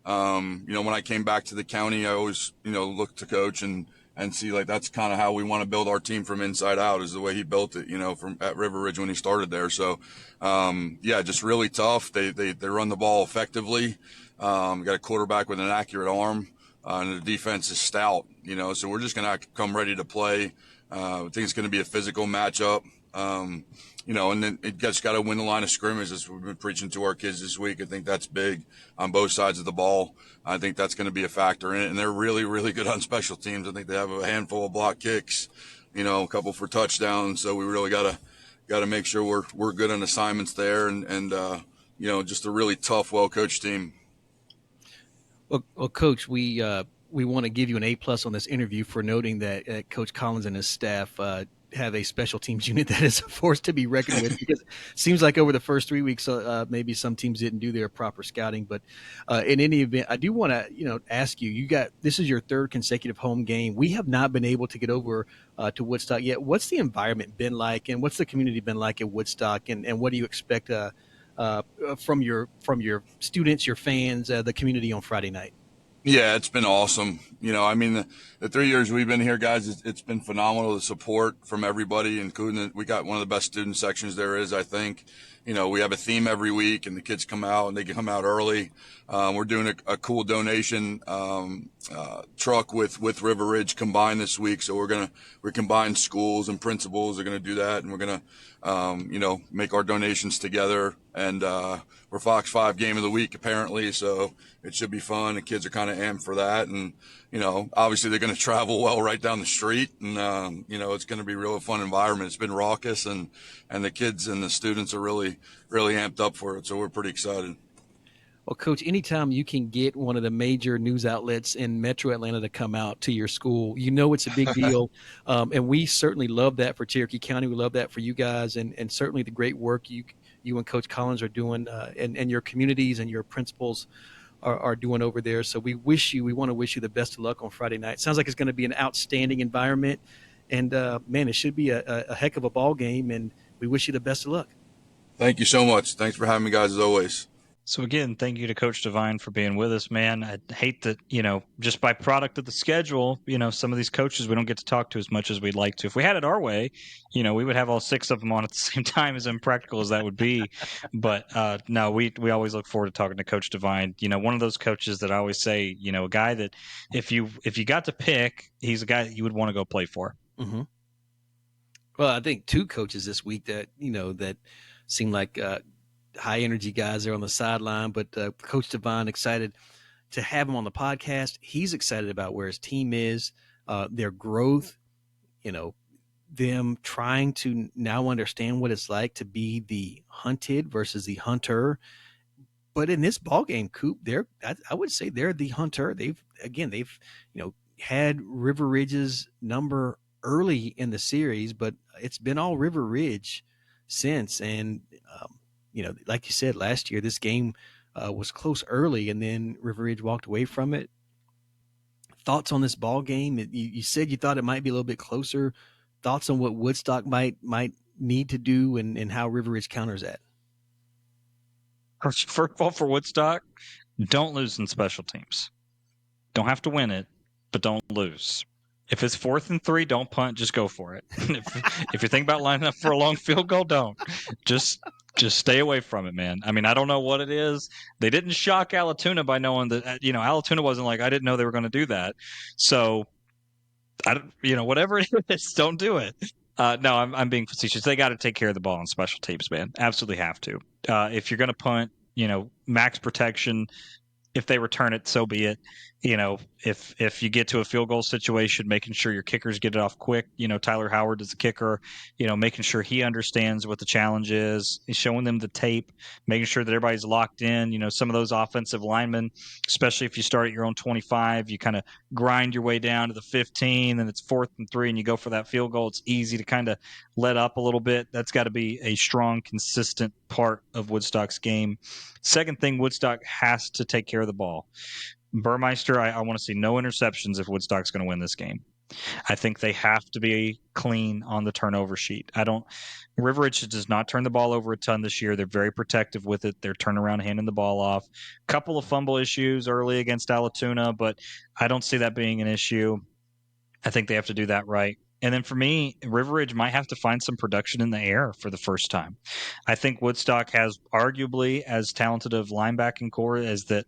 When I came back to the county, I always, looked to coach and see like that's kind of how we want to build our team from inside out is the way he built it, from at River Ridge when he started there. So, just really tough. They run the ball effectively. Got a quarterback with an accurate arm, and the defense is stout, so we're just going to come ready to play. I think it's going to be a physical matchup. And then it just got to win the line of scrimmage, as we've been preaching to our kids this week. I think that's big on both sides of the ball. I think that's going to be a factor in it. And they're really, really good on special teams. I think they have a handful of block kicks, a couple for touchdowns. So we really got to make sure we're good on assignments there and just a really tough, well-coached team. Well, Coach, we want to give you an A+ on this interview for noting that Coach Collins and his staff have a special teams unit that is a force to be reckoned with, because it seems like over the first 3 weeks, maybe some teams didn't do their proper scouting. But in any event, I do want to, ask you, this is your third consecutive home game. We have not been able to get over to Woodstock yet. What's the environment been like, and what's the community been like at Woodstock, and what do you expect from your students, your fans, the community on Friday night? Yeah, it's been awesome. The 3 years we've been here, guys, it's been phenomenal. The support from everybody, including we got one of the best student sections there is, I think. We have a theme every week, and the kids come out, and they come out early. We're doing a cool donation truck with River Ridge combined this week. So we're combined schools and principals are going to do that, and we're going to, make our donations together. And we're Fox 5 game of the week, apparently. So it should be fun. The kids are kind of amped for that. And, obviously they're going to travel well right down the street. And, it's going to be a real fun environment. It's been raucous, and the kids and the students are really, really amped up for it. So we're pretty excited. Well, Coach, anytime you can get one of the major news outlets in Metro Atlanta to come out to your school, it's a big deal. And we certainly love that for Cherokee County. We love that for you guys, and certainly the great work you and Coach Collins are doing, and your communities and your principals are doing over there. So we want to wish you the best of luck on Friday night. Sounds like it's going to be an outstanding environment, and man, it should be a heck of a ball game, and we wish you the best of luck. Thank you so much. Thanks for having me, guys, as always. So again, thank you to Coach Devine for being with us, man. I hate that, just by product of the schedule, some of these coaches we don't get to talk to as much as we'd like to. If we had it our way, we would have all 6 of them on at the same time, as impractical as that would be. But no, we always look forward to talking to Coach Devine. One of those coaches that I always say, a guy that if you got to pick, he's a guy that you would want to go play for. Mm-hmm. Well, I think 2 coaches this week that, that seem like high energy guys there on the sideline, but Coach Devine, excited to have him on the podcast. He's excited about where his team is, their growth, them trying to now understand what it's like to be the hunted versus the hunter. But in this ball game, Coop, I would say they're the hunter. They've had River Ridge's number early in the series, but it's been all River Ridge since. And like you said, last year, this game was close early, and then River Ridge walked away from it. Thoughts on this ball game? You said you thought it might be a little bit closer. Thoughts on what Woodstock might need to do, and how River Ridge counters that? First of all, for Woodstock, don't lose in special teams. Don't have to win it, but don't lose. If it's 4th and 3, don't punt. Just go for it. If you're thinking about lining up for a long field goal, don't. Just stay away from it, man. I mean, I don't know what it is. They didn't shock Allatoona by knowing that, Allatoona wasn't like, I didn't know they were going to do that. So, whatever it is, don't do it. No, I'm being facetious. They got to take care of the ball on special teams, man. Absolutely have to. If you're going to punt, max protection, if they return it, so be it. If you get to a field goal situation, making sure your kickers get it off quick. Tyler Howard is a kicker. Making sure he understands what the challenge is, showing them the tape, making sure that everybody's locked in. Some of those offensive linemen, especially if you start at your own 25, you kind of grind your way down to the 15, and it's 4th and 3, and you go for that field goal. It's easy to kind of let up a little bit. That's got to be a strong, consistent part of Woodstock's game. Second thing, Woodstock has to take care of the ball. Burmeister, I want to see no interceptions if Woodstock's going to win this game. I think they have to be clean on the turnover sheet. River Ridge does not turn the ball over a ton this year. They're very protective with it. They're turnaround handing the ball off. Couple of fumble issues early against Allatoona, but I don't see that being an issue. I think they have to do that right. And then for me, River Ridge might have to find some production in the air for the first time. I think Woodstock has arguably as talented of linebacking core as that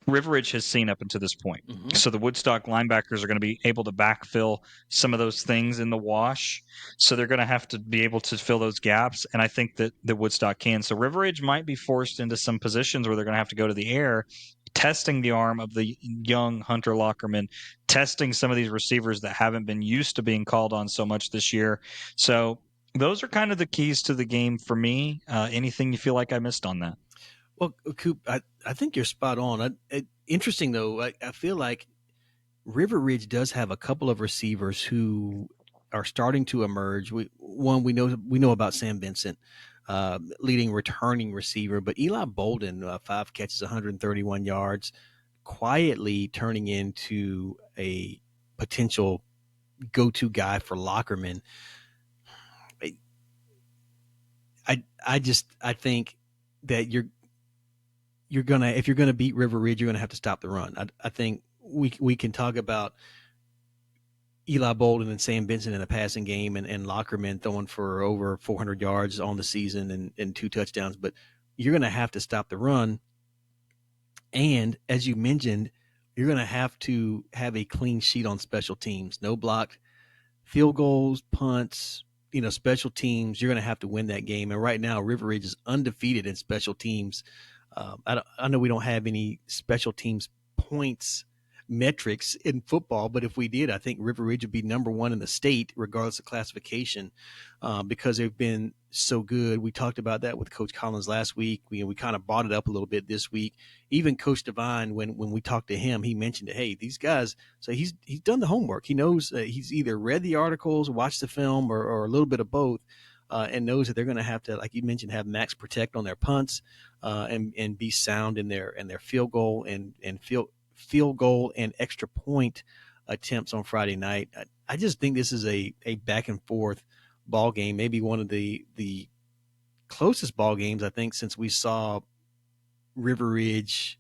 River Ridge has seen up until this point. Mm-hmm. So the Woodstock linebackers are going to be able to backfill some of those things in the wash. So they're going to have to be able to fill those gaps. And I think that Woodstock can. So River Ridge might be forced into some positions where they're going to have to go to the air, testing the arm of the young Hunter Lockerman, testing some of these receivers that haven't been used to being called on so much this year. So those are kind of the keys to the game for me. Anything you feel like I missed on that? Well, Coop, I think you're spot on. Interesting, though. I feel like River Ridge does have a couple of receivers who are starting to emerge. We know about Sam Vincent, leading returning receiver, but Eli Bolden, 5 catches, 131 yards, quietly turning into a potential go-to guy for Lockerman. I think that if you're gonna beat River Ridge, you're gonna have to stop the run. I think we can talk about Eli Bolden and Sam Vincent in the passing game, and Lockerman throwing for over 400 yards on the season and 2 touchdowns, but you're gonna have to stop the run. And as you mentioned, you're gonna have to have a clean sheet on special teams, no blocked field goals, punts. Special teams, you're going to have to win that game. And right now, River Ridge is undefeated in special teams. I know we don't have any special teams points metrics in football, but if we did, I think River Ridge would be number 1 in the state, regardless of classification, because they've been so good. We talked about that with Coach Collins last week. We kind of brought it up a little bit this week. Even Coach Devine, when we talked to him, he mentioned, hey, these guys. So he's done the homework. He knows he's either read the articles, watched the film, or a little bit of both, and knows that they're going to have to, like you mentioned, have max protect on their punts, and be sound in their field goal and field goal and extra point attempts on Friday night. I just think this is a back and forth ball game, maybe one of the closest ball games I think since we saw River Ridge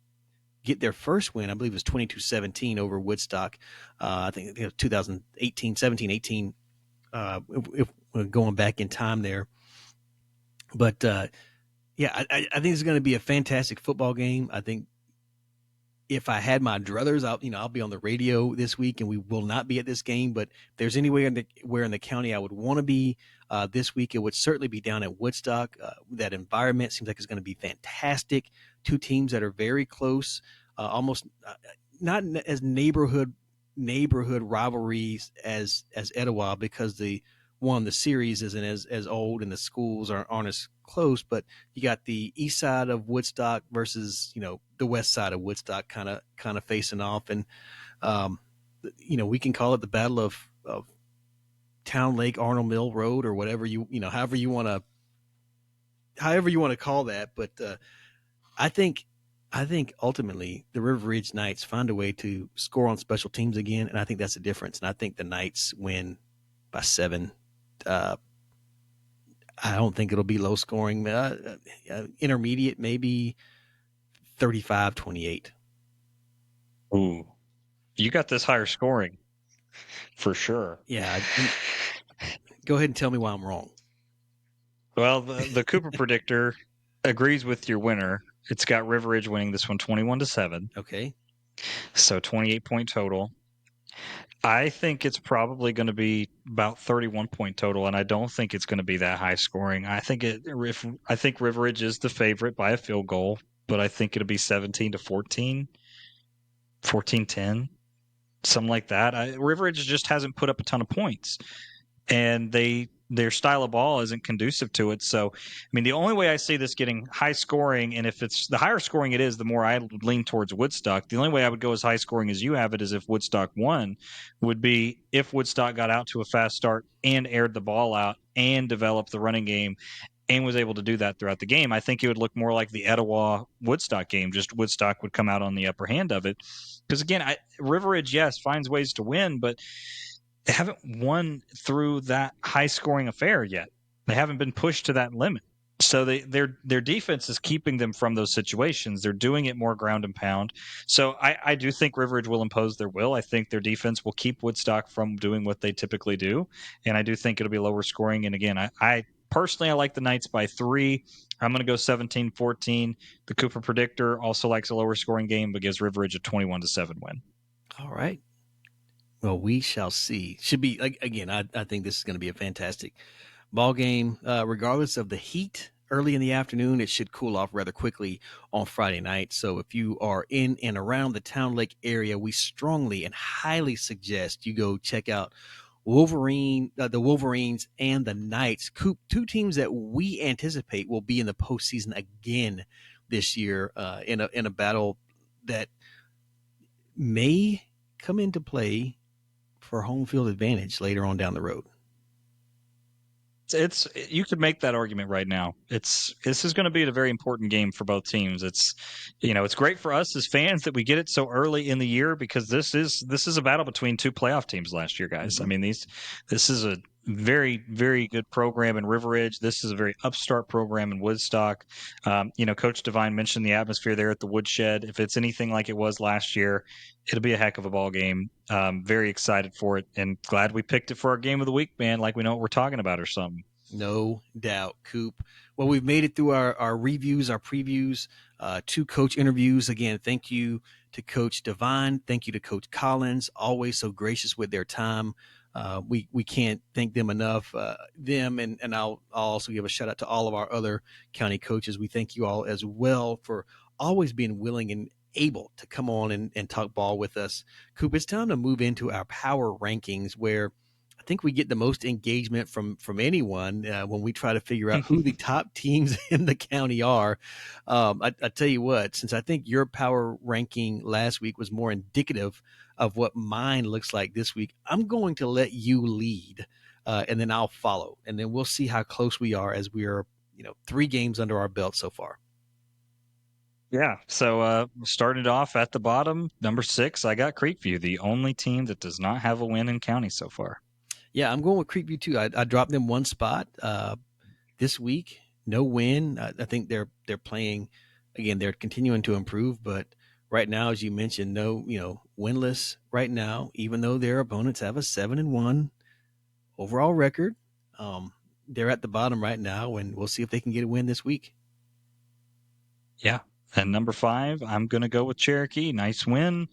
get their first win. I believe it was 22-17 over Woodstock. I think it was 2018, 17, 18, if we're going back in time there. But yeah, I think it's going to be a fantastic football game. I think if I had my druthers, I'll be on the radio this week, and we will not be at this game. But if there's anywhere in the county I would want to be this week, it would certainly be down at Woodstock. That environment seems like it's going to be fantastic. 2 teams that are very close, almost not as neighborhood rivalries as Etowah, because the series isn't as old and the schools aren't as close, but you got the east side of Woodstock versus the west side of Woodstock kind of facing off, and we can call it the battle of Town Lake Arnold Mill Road, or whatever however you want to call that. But I think ultimately the River Ridge Knights find a way to score on special teams again, and I think that's the difference. And I think the Knights win by 7. I don't think it'll be low scoring. Intermediate, maybe 35-28. Ooh, you got this higher scoring for sure. Yeah. Go ahead and tell me why I'm wrong. Well, the Cooper predictor agrees with your winner. It's got River Ridge winning this one 21-7. Okay. So 28-point total. I think it's probably going to be about 31-point total, and I don't think it's going to be that high scoring. I think River Ridge is the favorite by a field goal. but I think it'll be 17-14, 14-10, something like that. River Ridge just hasn't put up a ton of points, and their style of ball isn't conducive to it. So, I mean, the only way I see this getting high scoring, and if it's the higher scoring it is, the more I lean towards Woodstock. The only way I would go as high scoring as you have it is if Woodstock won, would be if Woodstock got out to a fast start and aired the ball out and developed the running game and was able to do that throughout the game. I think it would look more like the Etowah Woodstock game. Just Woodstock would come out on the upper hand of it. Because again, River Ridge, yes, finds ways to win, but they haven't won through that high scoring affair yet. They haven't been pushed to that limit. So their defense is keeping them from those situations. They're doing it more ground and pound. So I do think River Ridge will impose their will. I think their defense will keep Woodstock from doing what they typically do. And I do think it'll be lower scoring. And again, I personally, I like the Knights by 3. I'm going to go 17-14. The Cooper predictor also likes a lower scoring game, but gives River Ridge a 21-7 win. All right. Well, we shall see. Should be, again, I think this is going to be a fantastic ball game. Regardless of the heat early in the afternoon, it should cool off rather quickly on Friday night. So if you are in and around the Town Lake area, we strongly and highly suggest you go check out the Wolverines and the Knights, two teams that we anticipate will be in the postseason again this year, in a battle that may come into play for home field advantage later on down the road. It's you could make that argument right now. This is going to be a very important game for both teams. It's great for us as fans that we get it so early in the year, because this is a battle between two playoff teams last year, guys. Mm-hmm. I mean, this is a very, very good program in River Ridge. This is a very upstart program in Woodstock. Coach Devine mentioned the atmosphere there at the Woodshed. If it's anything like it was last year, it'll be a heck of a ball game. Very excited for it, and glad we picked it for our game of the week, man. Like we know what we're talking about or something. No doubt, Coop. Well, we've made it through our reviews, our previews, 2 coach interviews. Again, thank you to Coach Devine. Thank you to Coach Collins, always so gracious with their time. We can't thank them enough. Them and I'll also give a shout out to all of our other county coaches. We thank you all as well for always being willing and able to come on and talk ball with us. Coop, it's time to move into our power rankings, where I think we get the most engagement from anyone when we try to figure out who the top teams in the county are. I tell you what, since I think your power ranking last week was more indicative of what mine looks like this week, I'm going to let you lead, and then I'll follow, and then we'll see how close we are as we are, 3 games under our belt so far. Yeah. So started off at the bottom, number 6. I got Creekview, the only team that does not have a win in county so far. Yeah, I'm going with Creekview too. I dropped them 1 spot this week. No win. I think they're playing again. They're continuing to improve, but right now, as you mentioned, no, winless right now. Even though their opponents have a 7-1 overall record, they're at the bottom right now, and we'll see if they can get a win this week. Yeah. And number 5, I'm going to go with Cherokee. Nice win,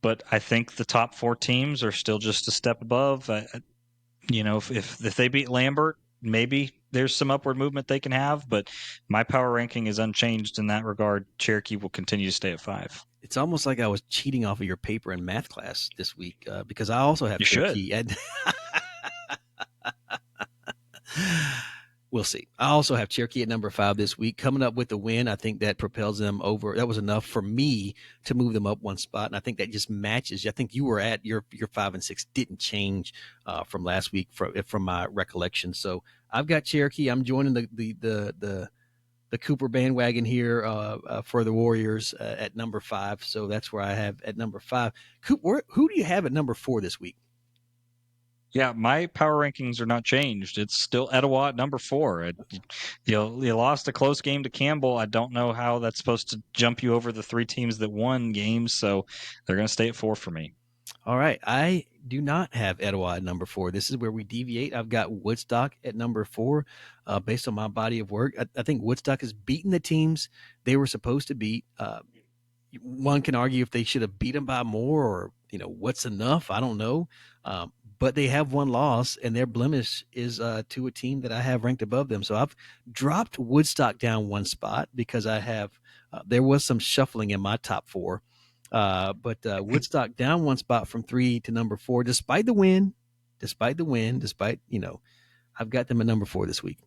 but I think the top 4 teams are still just a step above. If they beat Lambert, maybe there's some upward movement they can have, but my power ranking is unchanged in that regard. Cherokee will continue to stay at 5. It's almost like I was cheating off of your paper in math class this week, because I also have Cherokee. We'll see. I also have Cherokee at number 5 this week, coming up with a win. I think that propels them over. That was enough for me to move them up 1 spot, and I think that just matches. I think you were at your 5 and 6 didn't change from last week from my recollection. So I've got Cherokee. I'm joining the Cooper bandwagon here for the Warriors at number 5. So that's where I have at number 5. Coop, who do you have at number 4 this week? Yeah, my power rankings are not changed. It's still Etowah at number 4. You lost a close game to Campbell. I don't know how that's supposed to jump you over the 3 teams that won games, so they're going to stay at 4 for me. All right. I do not have Etowah at number 4. This is where we deviate. I've got Woodstock at number 4 based on my body of work. I think Woodstock has beaten the teams they were supposed to beat. One can argue if they should have beat them by more, or, what's enough. I don't know. But they have 1 loss, and their blemish is to a team that I have ranked above them. So I've dropped Woodstock down 1 spot because I have There was some shuffling in my top four, but Woodstock down one spot from 3 to number 4, despite the win, despite I've got them at number 4 this week.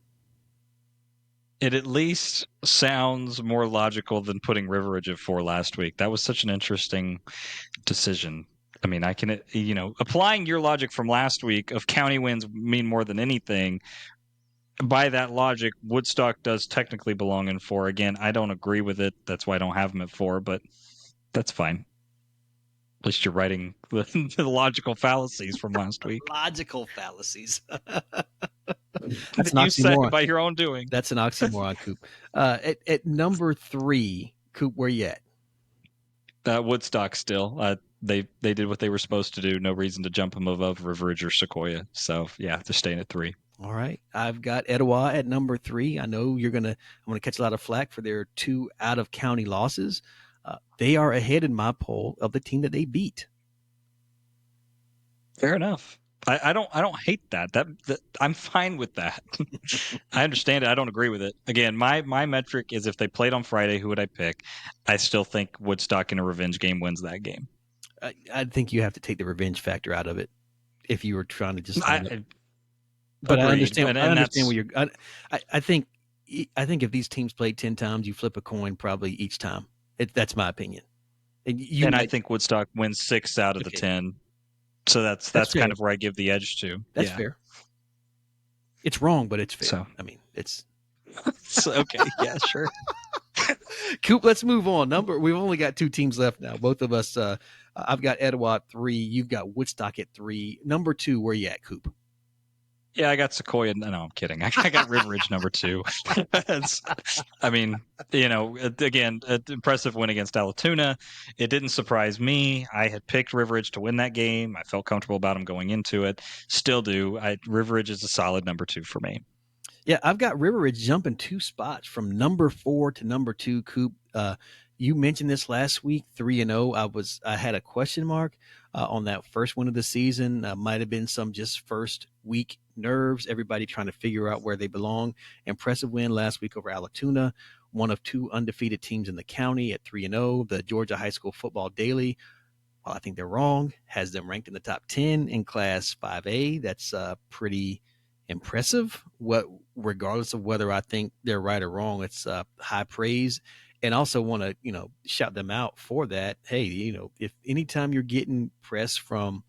It at least sounds more logical than putting Riverwood at 4 last week. That was such an interesting decision. I mean, I can, applying your logic from last week of county wins mean more than anything. By that logic, Woodstock does technically belong in 4. Again, I don't agree with it. That's why I don't have them at 4, but that's fine. At least you're writing the logical fallacies from last week. Logical fallacies. That's you said by your own doing. That's an oxymoron, Coop. At number 3, Coop, where you at? Woodstock still. They did what they were supposed to do. No reason to jump them above Riverwood or Sequoyah. So yeah, they're staying at 3. All right. I've got Etowah at number 3. I know I'm going to catch a lot of flack for their 2 out of county losses. They are ahead in my poll of the team that they beat. Fair enough. I don't hate that. That I'm fine with that. I understand it. I don't agree with it. Again, my metric is if they played on Friday, who would I pick? I still think Woodstock in a revenge game wins that game. I think you have to take the revenge factor out of it if you were trying to just. But I understand. I understand where you're. I think if these teams played 10 times, you flip a coin probably each time. That's my opinion. And I think Woodstock wins 6 out of the 10. So that's kind of where I give the edge to. That's fair. It's wrong, but it's fair. So, I mean, it's okay. Yeah, sure. Coop, let's move on. We've only got 2 teams left now. Both of us. I've got Etowah at 3. You've got Woodstock at 3. Number 2, where you at, Coop? Yeah, I got Sequoyah. No, I'm kidding. I got Riverwood number 2. I mean, again, an impressive win against Allatoona. It didn't surprise me. I had picked Riverwood to win that game. I felt comfortable about them going into it. Still do. Riverwood is a solid number 2 for me. Yeah, I've got Riverwood jumping 2 spots from number 4 to number 2. Coop, you mentioned this last week, 3-0. I had a question mark on that first win of the season. Might have been some just first week nerves, everybody trying to figure out where they belong. Impressive win last week over Allatoona, one of 2 undefeated teams in the county at 3-0. The Georgia High School Football Daily, well, I think they're wrong, has them ranked in the top 10 in Class 5A. That's pretty impressive. Regardless of whether I think they're right or wrong, it's high praise. And also want to, shout them out for that. Hey, if anytime you're getting press from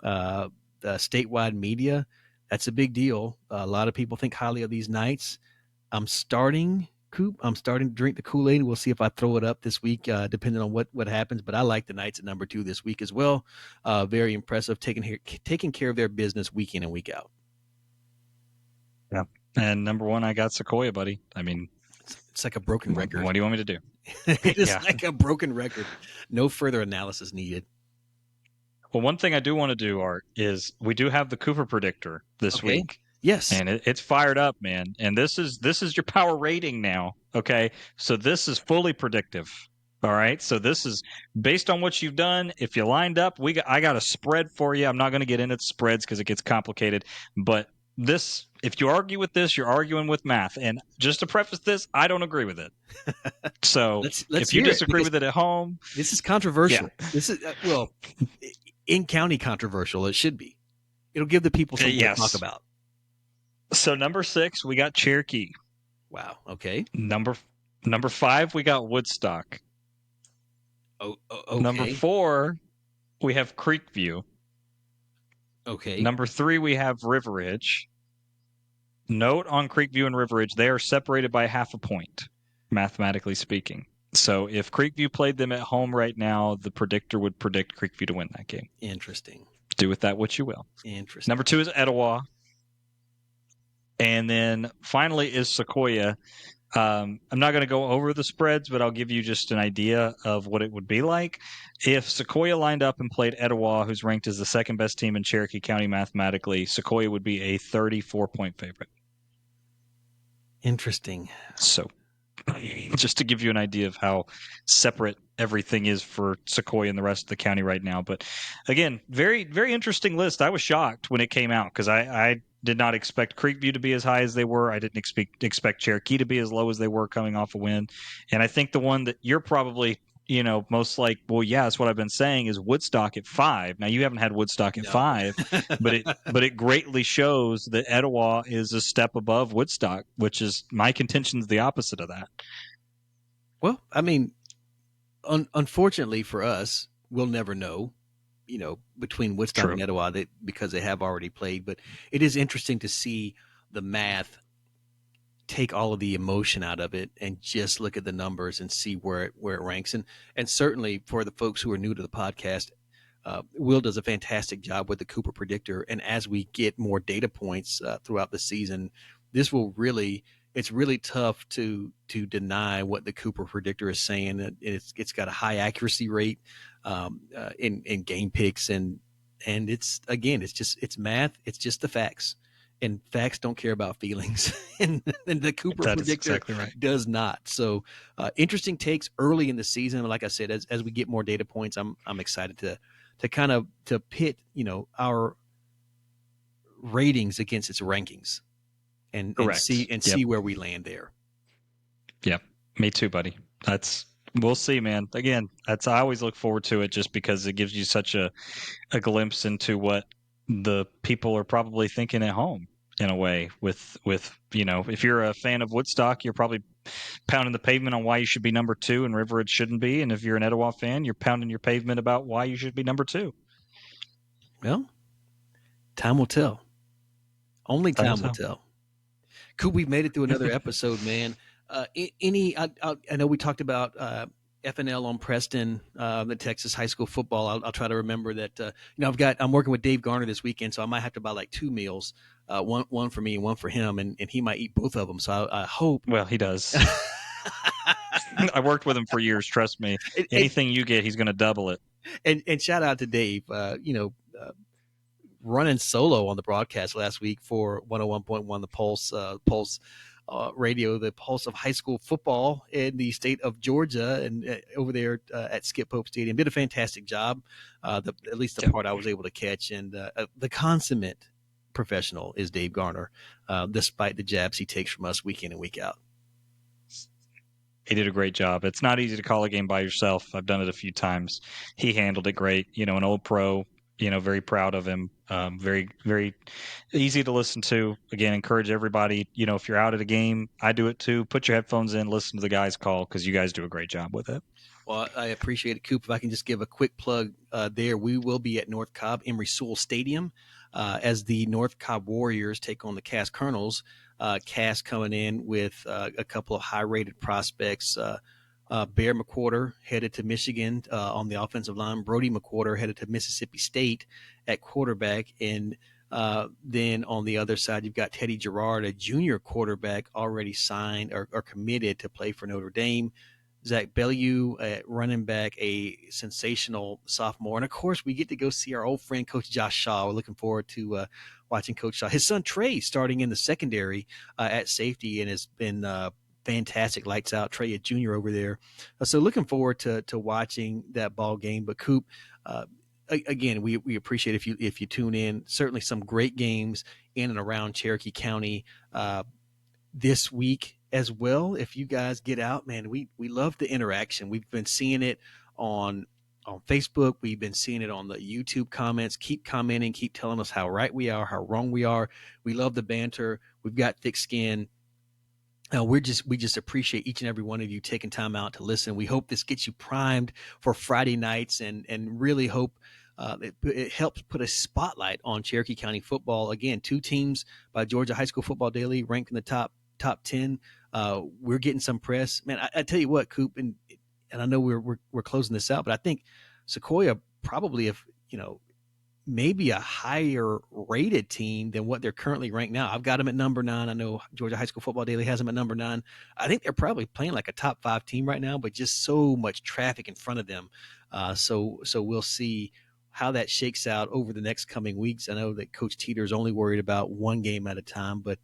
the statewide media, that's a big deal. A lot of people think highly of these Knights. I'm starting to drink the Kool-Aid. We'll see if I throw it up this week, depending on what happens. But I like the Knights at number 2 this week as well. Very impressive, taking care of their business week in and week out. Yeah. And number 1, I got Sequoyah, buddy. I mean, it's like a broken record. What do you want me to do? It is like a broken record. No further analysis needed. Well, one thing I do want to do, Art, is we do have the Cooper Predictor this week. Yes. And it's fired up, man. And this is your power rating now. Okay. So this is fully predictive. All right. So this is based on what you've done. If you lined up, I got a spread for you. I'm not going to get into spreads because it gets complicated. But if you argue with this, you're arguing with math. And just to preface this, I don't agree with it. So let's if you disagree with it at home, this is controversial. Yeah. This is in county controversial. It should be. It'll give the people something to talk about. So number 6, we got Cherokee. Wow. Okay. Number 5, we got Woodstock. Oh, okay. Number 4, we have Creekview. Okay. Number 3, we have Riverwood. Note on Creekview and Riverwood, they are separated by half a point, mathematically speaking. So if Creekview played them at home right now, the predictor would predict Creekview to win that game. Interesting. Do with that what you will. Interesting. Number 2 is Etowah. And then finally is Sequoyah. I'm not going to go over the spreads, but I'll give you just an idea of what it would be like. If Sequoyah lined up and played Etowah, who's ranked as the second best team in Cherokee County mathematically, Sequoyah would be a 34-point favorite. Interesting. So just to give you an idea of how separate everything is for Sequoyah and the rest of the county right now. But again, very, very interesting list. I was shocked when it came out because I did not expect Creekview to be as high as they were. I didn't expect Cherokee to be as low as they were coming off a win. And I think the one that you're probably, most like, well, yeah, that's what I've been saying, is Woodstock at 5. Now, you haven't had Woodstock at No. 5, but it greatly shows that Etowah is a step above Woodstock, which is my contention is the opposite of that. Well, I mean, unfortunately for us, we'll never know, between Woodstock True. and Etowah because they have already played. But it is interesting to see the math take all of the emotion out of it and just look at the numbers and see where it ranks. And certainly for the folks who are new to the podcast, Will does a fantastic job with the Cooper Predictor. And as we get more data points throughout the season, this will it's really tough to deny what the Cooper Predictor is saying. It's got a high accuracy rate in game picks, and it's math. It's just the facts, and facts don't care about feelings, and the Cooper That is Predictor exactly right. does not. So interesting takes early in the season. Like I said, as we get more data points, I'm excited to kind of pit our ratings against its rankings. And see where we land there. Yeah, me too, buddy. We'll see, man. Again, I always look forward to it just because it gives you such a glimpse into what the people are probably thinking at home in a way with if you're a fan of Woodstock, you're probably pounding the pavement on why you should be number 2 and Riverwood shouldn't be. And if you're an Etowah fan, you're pounding your pavement about why you should be number 2. Well, time will tell. Only time will tell. Cool, we've made it through another episode, man. I know we talked about FNL on Preston, the Texas high school football. I'll try to remember that. I'm working with Dave Garner this weekend, so I might have to buy like 2 meals, one for me and one for him, and he might eat both of them. So I hope. Well, he does. I worked with him for years. Trust me. Anything you get, he's going to double it. And shout out to Dave. Running solo on the broadcast last week for 101.1 the Pulse radio, the pulse of high school football in the state of Georgia, and over there at Skip Pope Stadium. Did a fantastic job, at least the part I was able to catch. And the consummate professional is Dave Garner, despite the jabs he takes from us week in and week out. He did a great job. It's not easy to call a game by yourself. I've done it a few times. He handled it great. An old pro, very proud of him. Very, very easy to listen to. Again, encourage everybody, if you're out at a game, I do it too. Put your headphones in, listen to the guys call, because you guys do a great job with it. Well, I appreciate it, Coop. If I can just give a quick plug there, we will be at North Cobb Emory Sewell Stadium as the North Cobb Warriors take on the Cass Colonels. Cass coming in with a couple of high-rated prospects. Bear McWhorter headed to Michigan on the offensive line. Brody McWhorter headed to Mississippi State at quarterback. And then on the other side, you've got Teddy Gerard, a junior quarterback already signed or committed to play for Notre Dame. Zach Bellew at running back, a sensational sophomore. And, of course, we get to go see our old friend, Coach Josh Shaw. We're looking forward to watching Coach Shaw. His son, Trey, starting in the secondary at safety and has been fantastic. Lights out. Trey, a junior over there. So looking forward to watching that ball game. But, Coop, again, we appreciate if you tune in. Certainly some great games in and around Cherokee County this week as well. If you guys get out, man, we love the interaction. We've been seeing it on Facebook. We've been seeing it on the YouTube comments. Keep commenting, keep telling us how right we are, how wrong we are. We love the banter. We've got thick skin. We just appreciate each and every one of you taking time out to listen. We hope this gets you primed for Friday nights, and really hope it helps put a spotlight on Cherokee County football. Again, 2 teams by Georgia High School Football Daily ranked in the top 10. We're getting some press, man. I tell you what, Coop, and I know we're closing this out, but I think Sequoyah probably, if maybe a higher rated team than what they're currently ranked now. I've got them at number 9. I know Georgia High School Football Daily has them at number 9. I think they're probably playing like a top 5 team right now, but just so much traffic in front of them. So we'll see how that shakes out over the next coming weeks. I know that Coach Teeter is only worried about one game at a time, but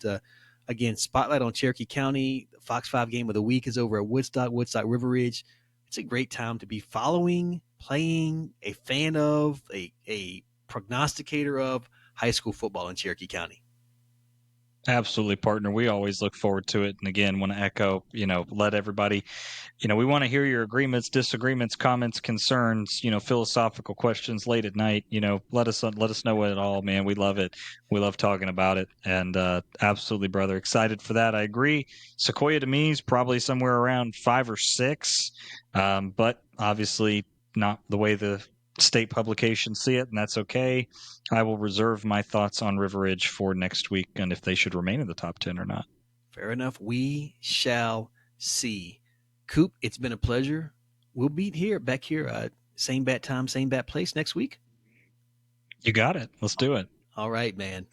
again, spotlight on Cherokee County. The Fox 5 game of the week is over at Woodstock River Ridge. It's a great time to be following, playing, a fan of, a prognosticator of high school football in Cherokee County. Absolutely, partner. We always look forward to it. And again, want to echo, let everybody, we want to hear your agreements, disagreements, comments, concerns, philosophical questions late at night. Let us know it all, man. We love it. We love talking about it. And absolutely, brother, excited for that. I agree. Sequoyah to me is probably somewhere around 5 or 6, but obviously not the way the state publications see it, and that's okay. I will reserve my thoughts on River Ridge for next week and if they should remain in the top 10 or not. Fair enough. We shall see. Coop, it's been a pleasure. We'll be back here, same bat time, same bat place next week. You got it. Let's do it. All right, man.